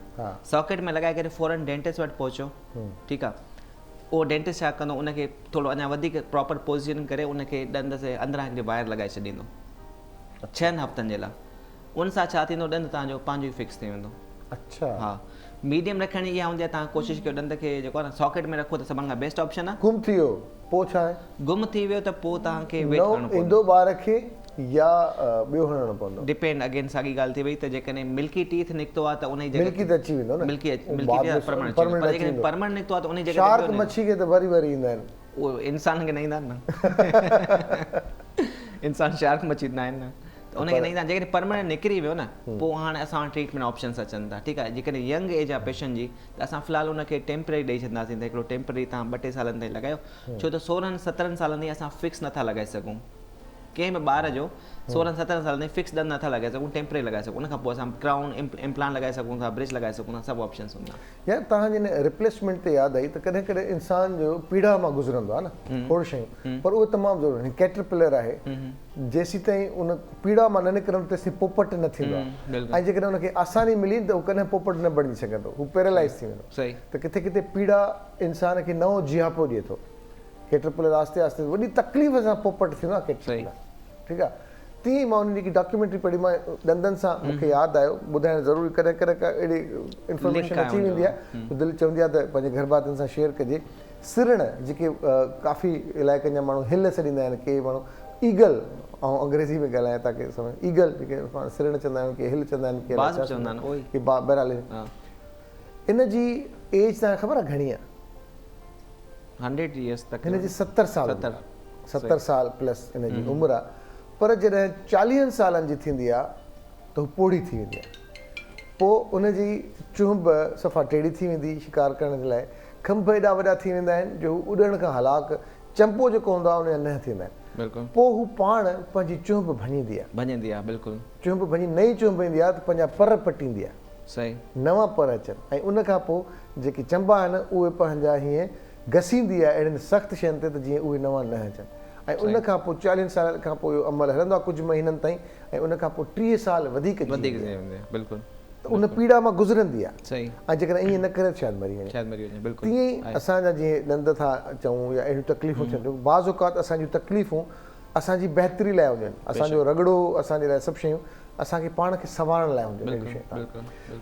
सॉकेट में लॻाए करे फौरन डेंटिस्ट वटि पहुचो। ठीकु आहे, उहो डेंटिस्ट छा कंदो, उनखे थोरो अञा वधीक प्रॉपर पोज़ीशन करे उनखे ॾंद से अंदरां हिकिड़ी वायर लॻाए छॾींदो 6 हफ़्तनि जे लाइ। उन सां छा थींदो, ॾंद तव्हांजो पंहिंजो ई फिक्स थी वेंदो। अच्छा, हा, मीडियम रखण इहा हूंदी आहे तव्हां कोशिशि कयो ॾंद खे जेको आहे न सॉकेट में रखो त सभिनि खां बेस्ट ऑप्शन आहे। गुम थी वियो पोइ छा आहे? गुम थी वियो त पोइ तव्हांखे वेट करणो नओं पवंदो। ईंदो ॿार खे या ॿियो हणणो पवंदो? डिपेंड अगेन साॻी ॻाल्हि थी वई त जेकॾहिं मिल्की टीथ निकितो आहे त उन जी जॻह मिल्की त अची वेंदो न, मिल्की बाद में परमानेंट permanent पर अची जेकॾहिं वेंदो। परमानेंट निकितो आहे त उन जी जॻह शार्क मच्छी खे त वरी वरी ईंदा आहिनि। उहो इंसान खे न ईंदा आहिनि न इंसान शार्क मच्छी न आहिनि न, त उनखे न ईंदा। जेकॾहिं परमानेंट निकिरी वियो न पोइ हाणे असां वटि ट्रीटमेंट ऑप्शन्स अचनि था, ठीकु आहे। जेकॾहिं यंग एज आहे पेशेंट जी त असां फ़िलहालु उनखे टेम्पररी ॾेई छॾींदासीं त हिकिड़ो टेम्पररी तव्हां 2-3 सालनि ताईं लॻायो, छो त 16-17 सालनि ताईं असां फिक्स नथा लॻाए सघूं कंहिं बि ॿार जो। 16-17 साल ताईं फिक्स ॾंद नथा लॻाए सघूं, टेम्पररी लॻाए सघूं। उनखां पोइ असां क्राउन इम्प्लांट लॻाए सघूं था, ब्रिज लॻाए सघूं था, सभु ऑप्शन्स हूंदा। या तव्हांजे हिन रिप्लेसमेंट ते यादि आई त कॾहिं कॾहिं इंसान जो पीड़ा मां गुज़रंदो आहे न खोड़ शयूं, पर उहे तमामु ज़रूरी आहिनि। कैटरपिलर आहे, जेसीं ताईं उन पीड़ा मां न निकिरंदो तेसीं पोपट न थींदो आहे। ऐं जेकॾहिं उनखे आसानी मिली त उहो कॾहिं पोपट न बणिजी सघंदो, हू पैरालाइज़ थी वेंदो। सही। त किथे किथे पीड़ा इंसान खे नओं जियापो ॾिए थो। कैटरपिलर आस्ते आस्ते वॾी तकलीफ़ सां पोपट थींदो आहे कैटरपिलर, ठीकु आहे। तीअं ई मां उन जेकी डॉक्यूमेंट्री पढ़ी मां ॾंदनि सां मूंखे यादि आयो, ॿुधाइणु ज़रूरी कॾहिं कॾहिं का अहिड़ी इंफॉर्मेशन अची वेंदी आहे दिलि चवंदी आहे त पंहिंजे घर भातियुनि सां शेयर कजे। सिरण जेके काफ़ी इलाइक़नि जा माण्हू हिल छॾींदा आहिनि, के माण्हू ईगल, ऐं अंग्रेज़ी में ॻाल्हायां ताकी सम्झ, ईगल जेके पाण सिरण चवंदा आहियूं, के हिल चवंदा आहिनि, के बहरहाल इन जी एज तव्हांखे ख़बर आहे घणी आहे? 100 years तक हिन जी 70 साल प्लस हिन जी उमिरि आहे। पर जॾहिं 40 सालनि जी थींदी आहे त हू पोड़ी थी वेंदी आहे। पोइ उनजी चुंब सफ़ा टेड़ी थी वेंदी शिकार करण जे लाइ। खंभ एॾा वॾा थी वेंदा आहिनि जो हू उॾण खां हलाक, चंपो जेको हूंदो आहे उनजा न थींदा आहिनि। बिल्कुलु। पोइ हू पाण पंहिंजी चुंब भञींदी आहे, बिल्कुलु चुंब भञी नई चुंब ईंदी आहे त पंहिंजा पर पटींदी आहे, सही, नवां पर अचनि। ऐं उनखां पोइ जेके चंबा आहिनि उहे पंहिंजा हीअं घसींदी आहे अहिड़ियुनि सख़्तु शयुनि ते त जीअं उहे नवां न अचनि। ऐं उनखां पोइ 40 साल खां पोइ इहो अमल हलंदो आहे कुझु महीननि ताईं, ऐं उनखां पोइ 30 साल वधीक बिल्कुलु त उन पीड़ा मां गुज़रंदी आहे। सही। ऐं जेकॾहिं ईअं न करे शायदि मरी वञे। बिल्कुलु तीअं ई असांजा जीअं ॾंद था चऊं या अहिड़ियूं तकलीफ़ूं थियनि थियूं, बाज़ औक़ात असांजूं तकलीफ़ूं असांजी बहितरी लाइ हुजनि, असांजो रगड़ो असांजे लाइ सभु शयूं असांखे पाण खे संवारण लाइ हुजनि।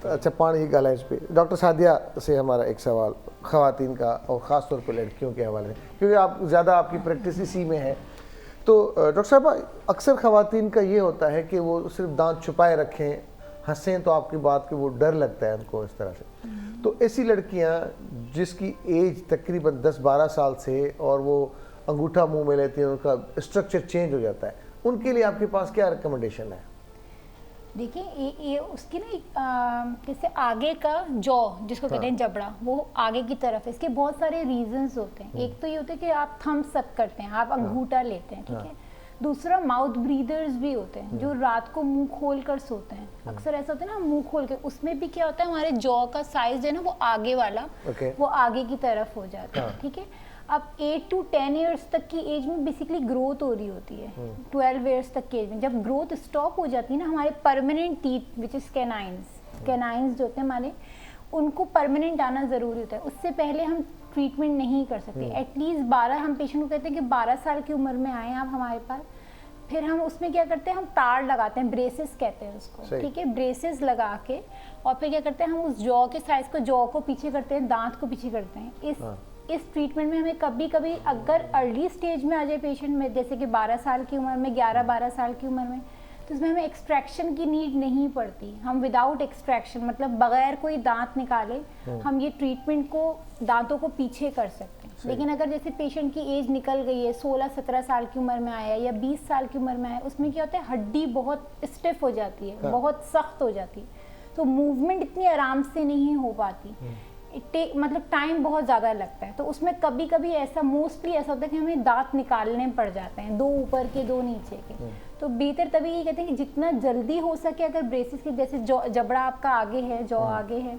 तो अच्छा पाण ही ॻाल्हाइसि पई। डॉक्टर सादिया से हमारा एक सवाल ख़वातीन का और ख़ास तौर पर लड़कियों के हवाले से, क्योंकि आप ज़्यादा आपकी प्रैक्टिस इसी में है। तो डॉक्टर साहब अक्सर ख़वातीन का ये होता है कि वो सिर्फ दांत छुपाए रखें, हंसें तो आपकी बात की वो डर लगता है उनको इस तरह से। तो ऐसी लड़कियां जिसकी एज तकरीबन 10-12 साल से और वो अंगूठा मुंह में लेती हैं, उनका स्ट्रक्चर चेंज हो जाता है, उनके लिए आपके पास क्या रिकमेंडेशन है? देखिए ये उसकी ना जैसे आगे का जॉ जिसको कहते हैं जबड़ा, वो आगे की तरफ है। इसके बहुत सारे रीजंस होते हैं। एक तो ये होता है कि आप थंब सक करते हैं, आप अंगूठा लेते हैं, ठीक है। दूसरा माउथ ब्रीदर्स भी होते हैं जो रात को मुंह खोल कर सोते हैं। अक्सर ऐसा होता है ना मुंह खोल के, उसमें भी क्या होता है हमारे जॉ का साइज है ना वो आगे वाला वो आगे की तरफ हो जाता है, ठीक है। अब 8 to 10 ईयर्स तक की एज में बेसिकली ग्रोथ हो रही होती है। 12 ईयर्स तक की एज में जब ग्रोथ स्टॉप हो जाती है ना, हमारे permanent teeth which is canines जो होते हैं हमारे, उनको परमानेंट आना ज़रूरी होता है। उससे पहले हम ट्रीटमेंट नहीं कर सकते। एटलीस्ट 12, हम पेशेंट को कहते हैं कि 12 साल की उम्र में आए आप हमारे पास, फिर हम उसमें क्या करते हैं, हम तार लगाते हैं, ब्रेसेस कहते हैं उसको, ठीक है। ब्रेसेस लगा के और फिर क्या करते हैं, हम उस जॉ के साइज को, जॉ को पीछे करते हैं, दांत को पीछे करते हैं। इस ट्रीटमेंट में हमें कभी कभी अगर अर्ली स्टेज में आ जाए पेशेंट में, जैसे कि 12 साल की उम्र में, 11-12 साल की उम्र में, तो इसमें हमें एक्सट्रैक्शन की नीड नहीं पड़ती। हम विदाउट एक्सट्रैक्शन मतलब बगैर कोई दांत निकाले हम ये ट्रीटमेंट को, दांतों को पीछे कर सकते हैं। लेकिन अगर जैसे पेशेंट की एज निकल गई है, 16-17 साल की उम्र में आया या 20 साल की उम्र में आया, उसमें क्या होता है हड्डी बहुत स्टिफ हो जाती है, बहुत सख्त हो जाती है, तो मूवमेंट इतनी आराम से नहीं हो पाती, मतलब टाइम बहुत ज़्यादा लगता है। तो उसमें कभी कभी ऐसा, मोस्टली ऐसा होता है कि हमें दांत निकालने पड़ जाते हैं, 2 ऊपर के 2 नीचे के। तो बेहतर तभी ये कहते हैं कि जितना जल्दी हो सके, अगर ब्रेसिस की जैसे जबड़ा आपका आगे है, जॉ आगे है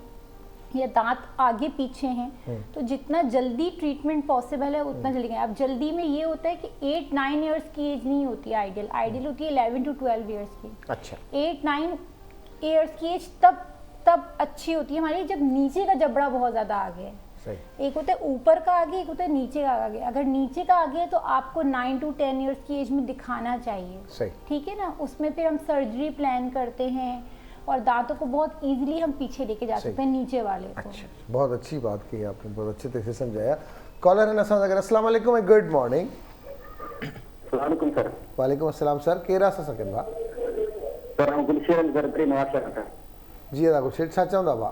या दांत आगे पीछे हैं, तो जितना जल्दी ट्रीटमेंट पॉसिबल है उतना जल्दी। अब जल्दी में ये होता है कि 8-9 ईयर्स की एज नहीं होती है आइडियल होती है 11 to 12 ईयर्स की। अच्छा। 8-9 ईयर्स की एज तब अच्छी होती है हमारी जब नीचे का जबड़ा बहुत ज़्यादा आगे है। एक होता है ऊपर का आगे, एक होता है नीचे का आगे। अगर नीचे का आगे है तो आपको 9 to 10 ईयर्स की एज में दिखाना चाहिए, ठीक है ना। उसमें फिर हम सर्जरी प्लान करते हैं और दांतों को बहुत इजीली हम पीछे लेके जा सकते हैं, नीचे वाले को। अच्छा, बहुत अच्छी बात की आपने, बहुत अच्छे तरीके से समझाया। कॉलर है नसा अगर अस्सलाम वालेकुम, गुड मॉर्निंग। वालेकुम सर। वालेकुम अस्सलाम सर, केरा सा सकें बा सर हम गुलशेर घर पे नवाज था जी। अदा कुछ छा चवंदा बा?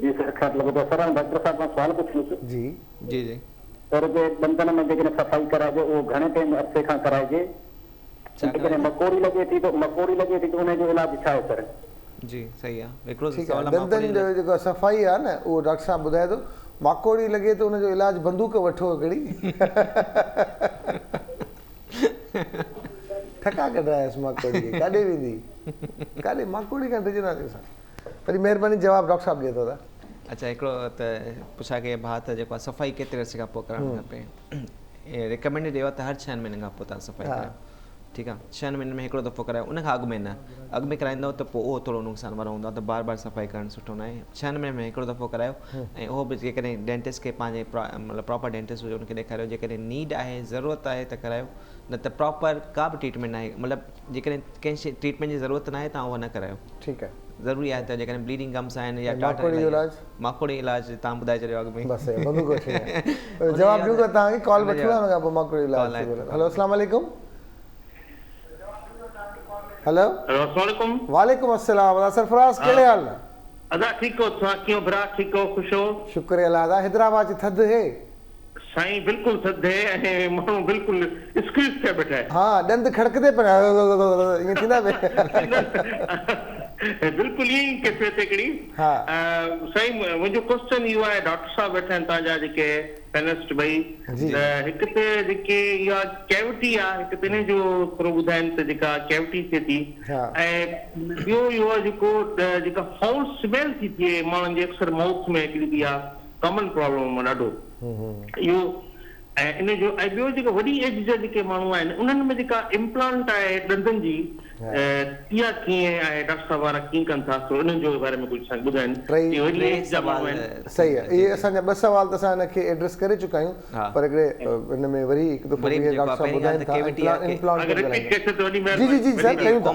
जी सर खैर लगो सर डॉक्टर साहब का सवाल पूछूं जी जी जी सर जे दंदन में जेकॾहिं सफ़ाई कराइजे वो घणे टाइम अरसे खां कराइजे, जेकॾहिं मकोड़ी लॻे थी तो उनजो इलाज छा आहे सर? जी सही आहे। हिकिड़ो ठीक सवाल है, दंदन जो जेको सफ़ाई आहे न उहो डॉक्टर साहब ॿुधाए थो। माकोड़ी लॻे तो उनजो इलाज बंदूक वठो हिकिड़ी ठका कढायसि माकोड़ी खे, काॾे वेंदी, काॾे माकोड़ी खां डिजंदासीं असां। वरी महिरबानी जवाबु डॉक्टर साहब ॾिए थो। अच्छा हिकिड़ो त पुछा के भाउ त जेको आहे सफ़ाई केतिरे अर्से खां पोइ करणु खपे? रिकमेंडेड इहो त हर 6 महीननि खां पोइ तव्हां सफ़ाई करायो, ठीकु आहे। 6 महीननि में हिकिड़ो दफ़ो करायो, उनखां अॻु में न। अॻु में कराईंदव त पोइ उहो थोरो नुक़सान वारो हूंदो आहे, त बार बार सफ़ाई करणु सुठो न आहे। 6 महीने में हिकिड़ो दफ़ो करायो ऐं उहो बि जेकॾहिं डेंटिस्ट खे पंहिंजे मतिलबु प्रॉपर डेंटिस्ट हुजे उनखे ॾेखारियो। जेकॾहिं नीड आहे, ज़रूरत आहे त करायो, न त प्रॉपर का बि ट्रीटमेंट न आहे। मतिलबु जेकॾहिं कंहिं शइ ट्रीटमेंट जी ज़रूरत न आहे तव्हां उहा न करायो, ठीकु आहे। ज़रूरी आहे त जेकॾहिं ब्लीडिंग गम्स आहिनि या माकोड़ी जो इलाज? माकोड़ी इलाज तव्हां ॿुधाए छॾियो अॻु में। बसि बंदूक वठी जवाबु ॾियूं था तव्हांखे, कॉल वठूं था, हुनखां पोइ माकोड़ी इलाज। हेलो अस्सलाम वालेकुम। हेलो अस्सलाम वालेकुम अस्सलाम। सरफराज कहिड़े हाल में? अदा ठीक हो तव्हां कीअं भरा? ठीक हो, खुश हो? शुक्र अल्लाह। हैदराबाद जी थधि है साईं? बिल्कुलु थधि है ऐं माण्हू बिल्कुलु स्क्रीज थिया वेठा आहिनि। हाँ, ॾंद खड़कदे पिया ईअं थींदा बिल्कुलु ईअं ई कैफ़े ते हिकिड़ी। हा साईं मुंहिंजो क्वेश्चन इहो आहे, डॉक्टर साहब वेठा आहिनि तव्हांजा जेके पैनलिस्ट ॿई, त हिकु त जेके इहा कैविटी आहे, हिकु त इन जो थोरो ॿुधाइनि त जेका कैविटी थिए थी, ऐं ॿियो इहो आहे जेका फाउल स्मेल थी थिए माण्हुनि जे अक्सर माउथ में हिकिड़ी बि आहे कॉमन प्रॉब्लम ॾाढो इहो। ऐं इन जो ऐं ॿियो जेका वॾी एज जा जेके माण्हू आहिनि उन्हनि में जेका इम्प्लांट आहे ॾंदनि जी, इहा कीअं आहे? डॉक्टर साहब वारा कीअं कनि था? सो इन्हनि जे बारे में कुझु ॿुधाइनि। सही आहे। इहे असांजा 2 सवाल त असां हिनखे एड्रेस करे चुका आहियूं, पर हिकिड़े हिन में वरी हिकु दफ़ो डॉक्टर साहब ॿुधाइनि था जी जी जी सर कयूं था।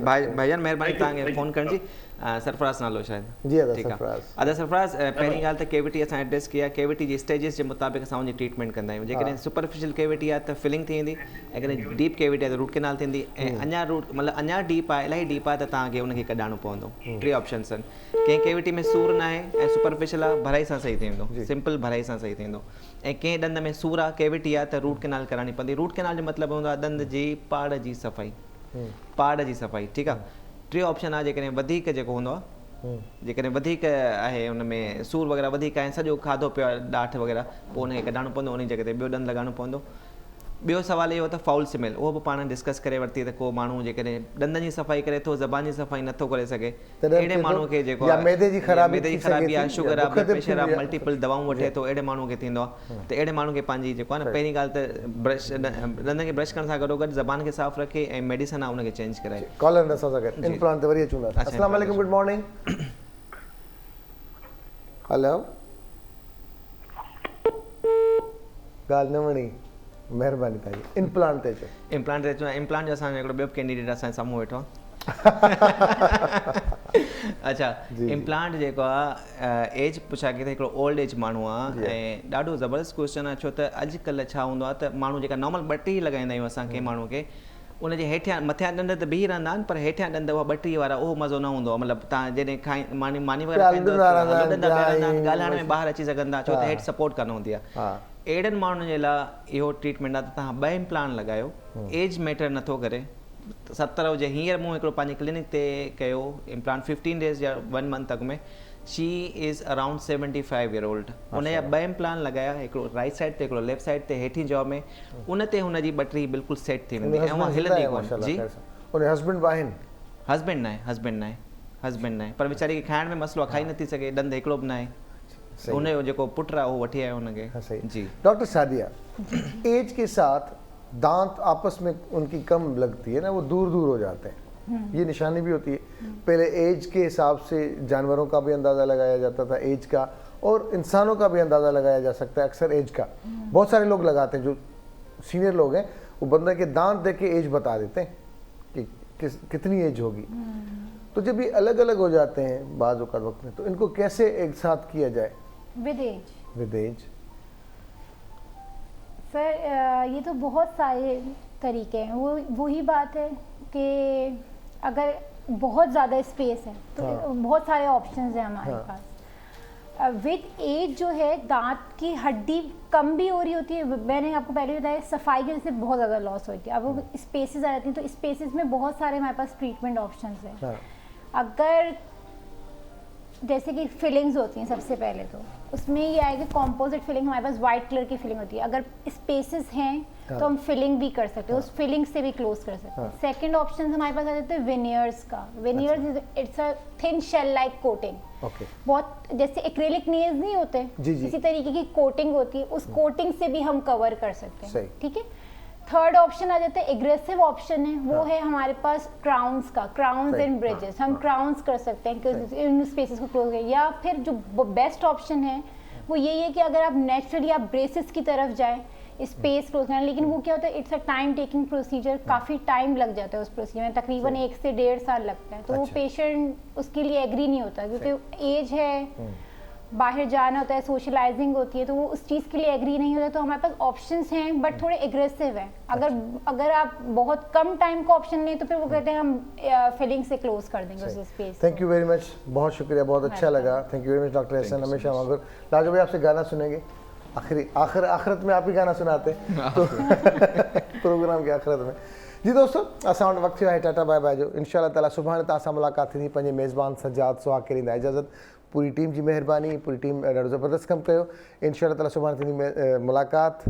भाईजान महिरबानी तव्हांखे फ़ोन करण जी। सरफराज़ नालो शायदि जी अदा ठीकु आहे। सरफराज़। अदा सरफराज़, पहिरीं ॻाल्हि त केविटी असां एड्रेस कई आहे। केविटी जी स्टेजिस जे मुताबिक़ असां उनजी ट्रीटमेंट कंदा आहियूं। जेकॾहिं सुपरफिशियल केविटी आहे त फिलिंग थी वेंदी, ऐं कॾहिं डीप केविटी आहे त रूट केनाल थींदी, ऐं अञा रूट मतिलबु अञा डीप आहे, इलाही डीप आहे त तव्हांखे उनखे कढाइणो पवंदो। 3 ऑप्शन्स आहिनि। कंहिं केविटी में सूरु न आहे ऐं सुपरफिशियल आहे, भराई सां सही थी वेंदो, सिंपल भराई सां सही थींदो। ऐं कंहिं ॾंद में सूरु आहे, केविटी आहे, त रूट केनाल कराइणी पवंदी। रूट केनाल जो मतिलबु हूंदो आहे ॾंद जी पाड़ जी सफ़ाई, पाड़ जी सफ़ाई, ठीकु आहे। 3 ऑप्शन आहे। जेकॾहिं वधीक जेको हूंदो आहे, जेकॾहिं वधीक आहे हुन में सूरु वग़ैरह वधीक आहे, सॼो खाधो पियो आहे ॾाठ वग़ैरह, पोइ उनखे कढाइणो पवंदो, उन जॻह ते ॿियो ॾंदु लॻाइणो पवंदो। ॿियो सवाल इहो त फाउल स्मेल, उहो बि पाण डिस्कस करे वरिती त को माण्हू जेकॾहिं ॾंदनि जी सफ़ाई करे थो, ज़बान जी सफ़ाई नथो करे सघे, अहिड़े माण्हू खे जेको आहे मैदे जी ख़राबी आहे, शुगर आहे, ब्लड प्रेशर आहे, मल्टीपल दवाऊं वठे थो, अहिड़े माण्हू खे थींदो आहे। त अहिड़े माण्हू खे पंहिंजी जेको आहे न, पहिरीं ॻाल्हि त ब्रश ॾंदनि खे ब्रश करण सां गॾोगॾु ज़बान खे साफ़ु रखे ऐं मेडिसन आहे उनखे चेंज कराए। कॉलर असां सां गॾु इम्प्लांट ते वरी अचूं था। अस्सलाम वालेकुम, गुड मॉर्निंग। हेलो ॻाल्हि न वणी, महिरबानी तव्हांजी। इम्प्लांट ते अचो। इम्प्लांट ते अचो। इम्प्लांट जो असांजो हिकिड़ो ॿियो कैंडिडेट असांजे साम्हूं वेठो आहे। अच्छा, इम्प्लांट जेको आहे एज पुछा कई त हिकिड़ो ओल्ड एज माण्हू आहे, ऐं ॾाढो ज़बरदस्त क्वेश्चन आहे। छो त अॼुकल्ह छा हूंदो आहे त माण्हू जेका नॉर्मल ॿटी लॻाईंदा आहियूं असां कंहिं माण्हू खे, उनजे हेठियां मथियां ॾंद त बीह रहंदा आहिनि, पर हेठियां ॾंद उहा ॿटी वारा उहो मज़ो न हूंदो आहे। मतिलबु तव्हां जॾहिं मानी वग़ैरह ॻाल्हाइण में ॿाहिरि अची सघंदा, छो त हेठि सपोर्ट कान हूंदी आहे। अहिड़नि माण्हुनि जे लाइ इहो ट्रीटमेंट आहे त तव्हां 2 इम्प्लांट लॻायो। एज मैटर नथो करे, 70 हुजे। हींअर मूं हिकिड़ो पंहिंजी क्लिनिक ते कयो इम्प्लांट 15 डेज़ या 1 मंथ अॻु में। She is around 75 year old. उनजा 2 इम्प्लांट लॻाया, हिकिड़ो राइट साइड ते, हिकिड़ो लेफ्ट साइड ते, हेठी जॉ में। उन ते हुनजी ॿटरी बिल्कुलु सेट थी वेंदी ऐं उहा हिलंदी कोन। जी हस्बैंड आहिनि? हस्बैंड न आहे, पर वीचारी खे खाइण में मसलो आहे, खाई नथी सघे, ॾंद हिकिड़ो बि न आहे। उनजो जेको पुटु आहे उहो वठी आयो हुनखे। जी डॉक्टर सादिया, एज के साथ दांत आपस में उनकी कम लगती है ना, वो दूर दूर हो जाते हैं, ये निशानी भी होती है। पहले एज के हिसाब से जानवरों का भी अंदाज़ा लगाया जाता था एज का, और इंसानों का भी अंदाज़ा लगाया जा सकता है अक्सर एज का। बहुत सारे लोग लगाते हैं, जो सीनियर लोग हैं वो बंदे के दांत देख के एज बता देते हैं कि कितनी एज होगी। तो जब ये अलग अलग हो जाते हैं बाज़ औक़ात वक्त में, तो इनको कैसे एक साथ किया जाए विद एज? सर ये तो बहुत सारे तरीके हैं। वही बात है कि अगर बहुत ज़्यादा स्पेस है तो बहुत सारे ऑप्शंस हैं हमारे पास। विद एज जो है दांत की हड्डी कम भी हो रही होती है। मैंने आपको पहले बताया सफाई की वजह से बहुत ज़्यादा लॉस होती है। अब वो स्पेसेस आ जाती हैं तो स्पेसेस में बहुत सारे हमारे पास ट्रीटमेंट ऑप्शंस हैं। अगर जैसे कि फिलिंग्स होती हैं, सबसे पहले तो उसमें ये आएगी कॉम्पोजिट फिलिंग। हमारे पास वाइट कलर की फिलिंग होती है। अगर स्पेसेस हैं तो हम फिलिंग भी कर सकते हैं, उस फिलिंग से भी क्लोज कर सकते हैं। सेकंड ऑप्शन हमारे पास आ जाते हैं विनियर्स का। Veneers it's a thin shell like coating. बहुत जैसे एक्रेलिक नेल्स नहीं होते, इसी तरीके की कोटिंग होती है, उस कोटिंग से भी हम कवर कर सकते हैं। ठीक है। थर्ड ऑप्शन आ जाता है एग्रेसिव ऑप्शन है, वो है हमारे पास क्राउन्स का, क्राउन्स एंड ब्रिजेस। हम क्राउन्स कर सकते हैं इन स्पेसेस को क्लोज करें। या फिर जो बेस्ट ऑप्शन है वो यही है कि अगर आप नेचुरली आप ब्रेसेस की तरफ जाएं, स्पेस क्लोज करना। लेकिन वो क्या होता है, it's a time taking procedure, काफ़ी टाइम लग जाता है उस प्रोसीजर में, तकरीबन 1 से 1.5 साल लगता है। तो वो पेशेंट उसके लिए एग्री नहीं होता क्योंकि एज है, बाहर जाना होता है, सोशलाइजिंग होती है, तो वो उस चीज़ के लिए एग्री नहीं होता। तो हमारे पास ऑप्शंस हैं बट थोड़े एग्रेसिव हैं। अगर आप बहुत कम टाइम का ऑप्शन लें तो फिर वो कहते हैं हम फिलिंग से क्लोज कर देंगे उस space. Thank you very much, बहुत शुक्रिया, बहुत अच्छा लगा। Thank you very much doctor एहसान, हमेशा मगर लाजो भाई आपसे गाना सुनेंगे आखिरत में आप ही गाना सुनाते तो प्रोग्राम के आखिरत में। जी दोस्तों, असां वटि वक़्तु आहे टाटा बाय बाय जो। इंशाअल्लाह ताला सुभाणे तव्हां सां मुलाक़ात थींदी। पंहिंजे मेज़बान सजाद सुहाग खे ॾींदा इजाज़त। पूरी टीम जी महिरबानी, पूरी टीम ॾाढो ज़बरदस्त कमु कयो। इंशाअल्लाह ताला सुभाणे थींदी मुलाक़ात।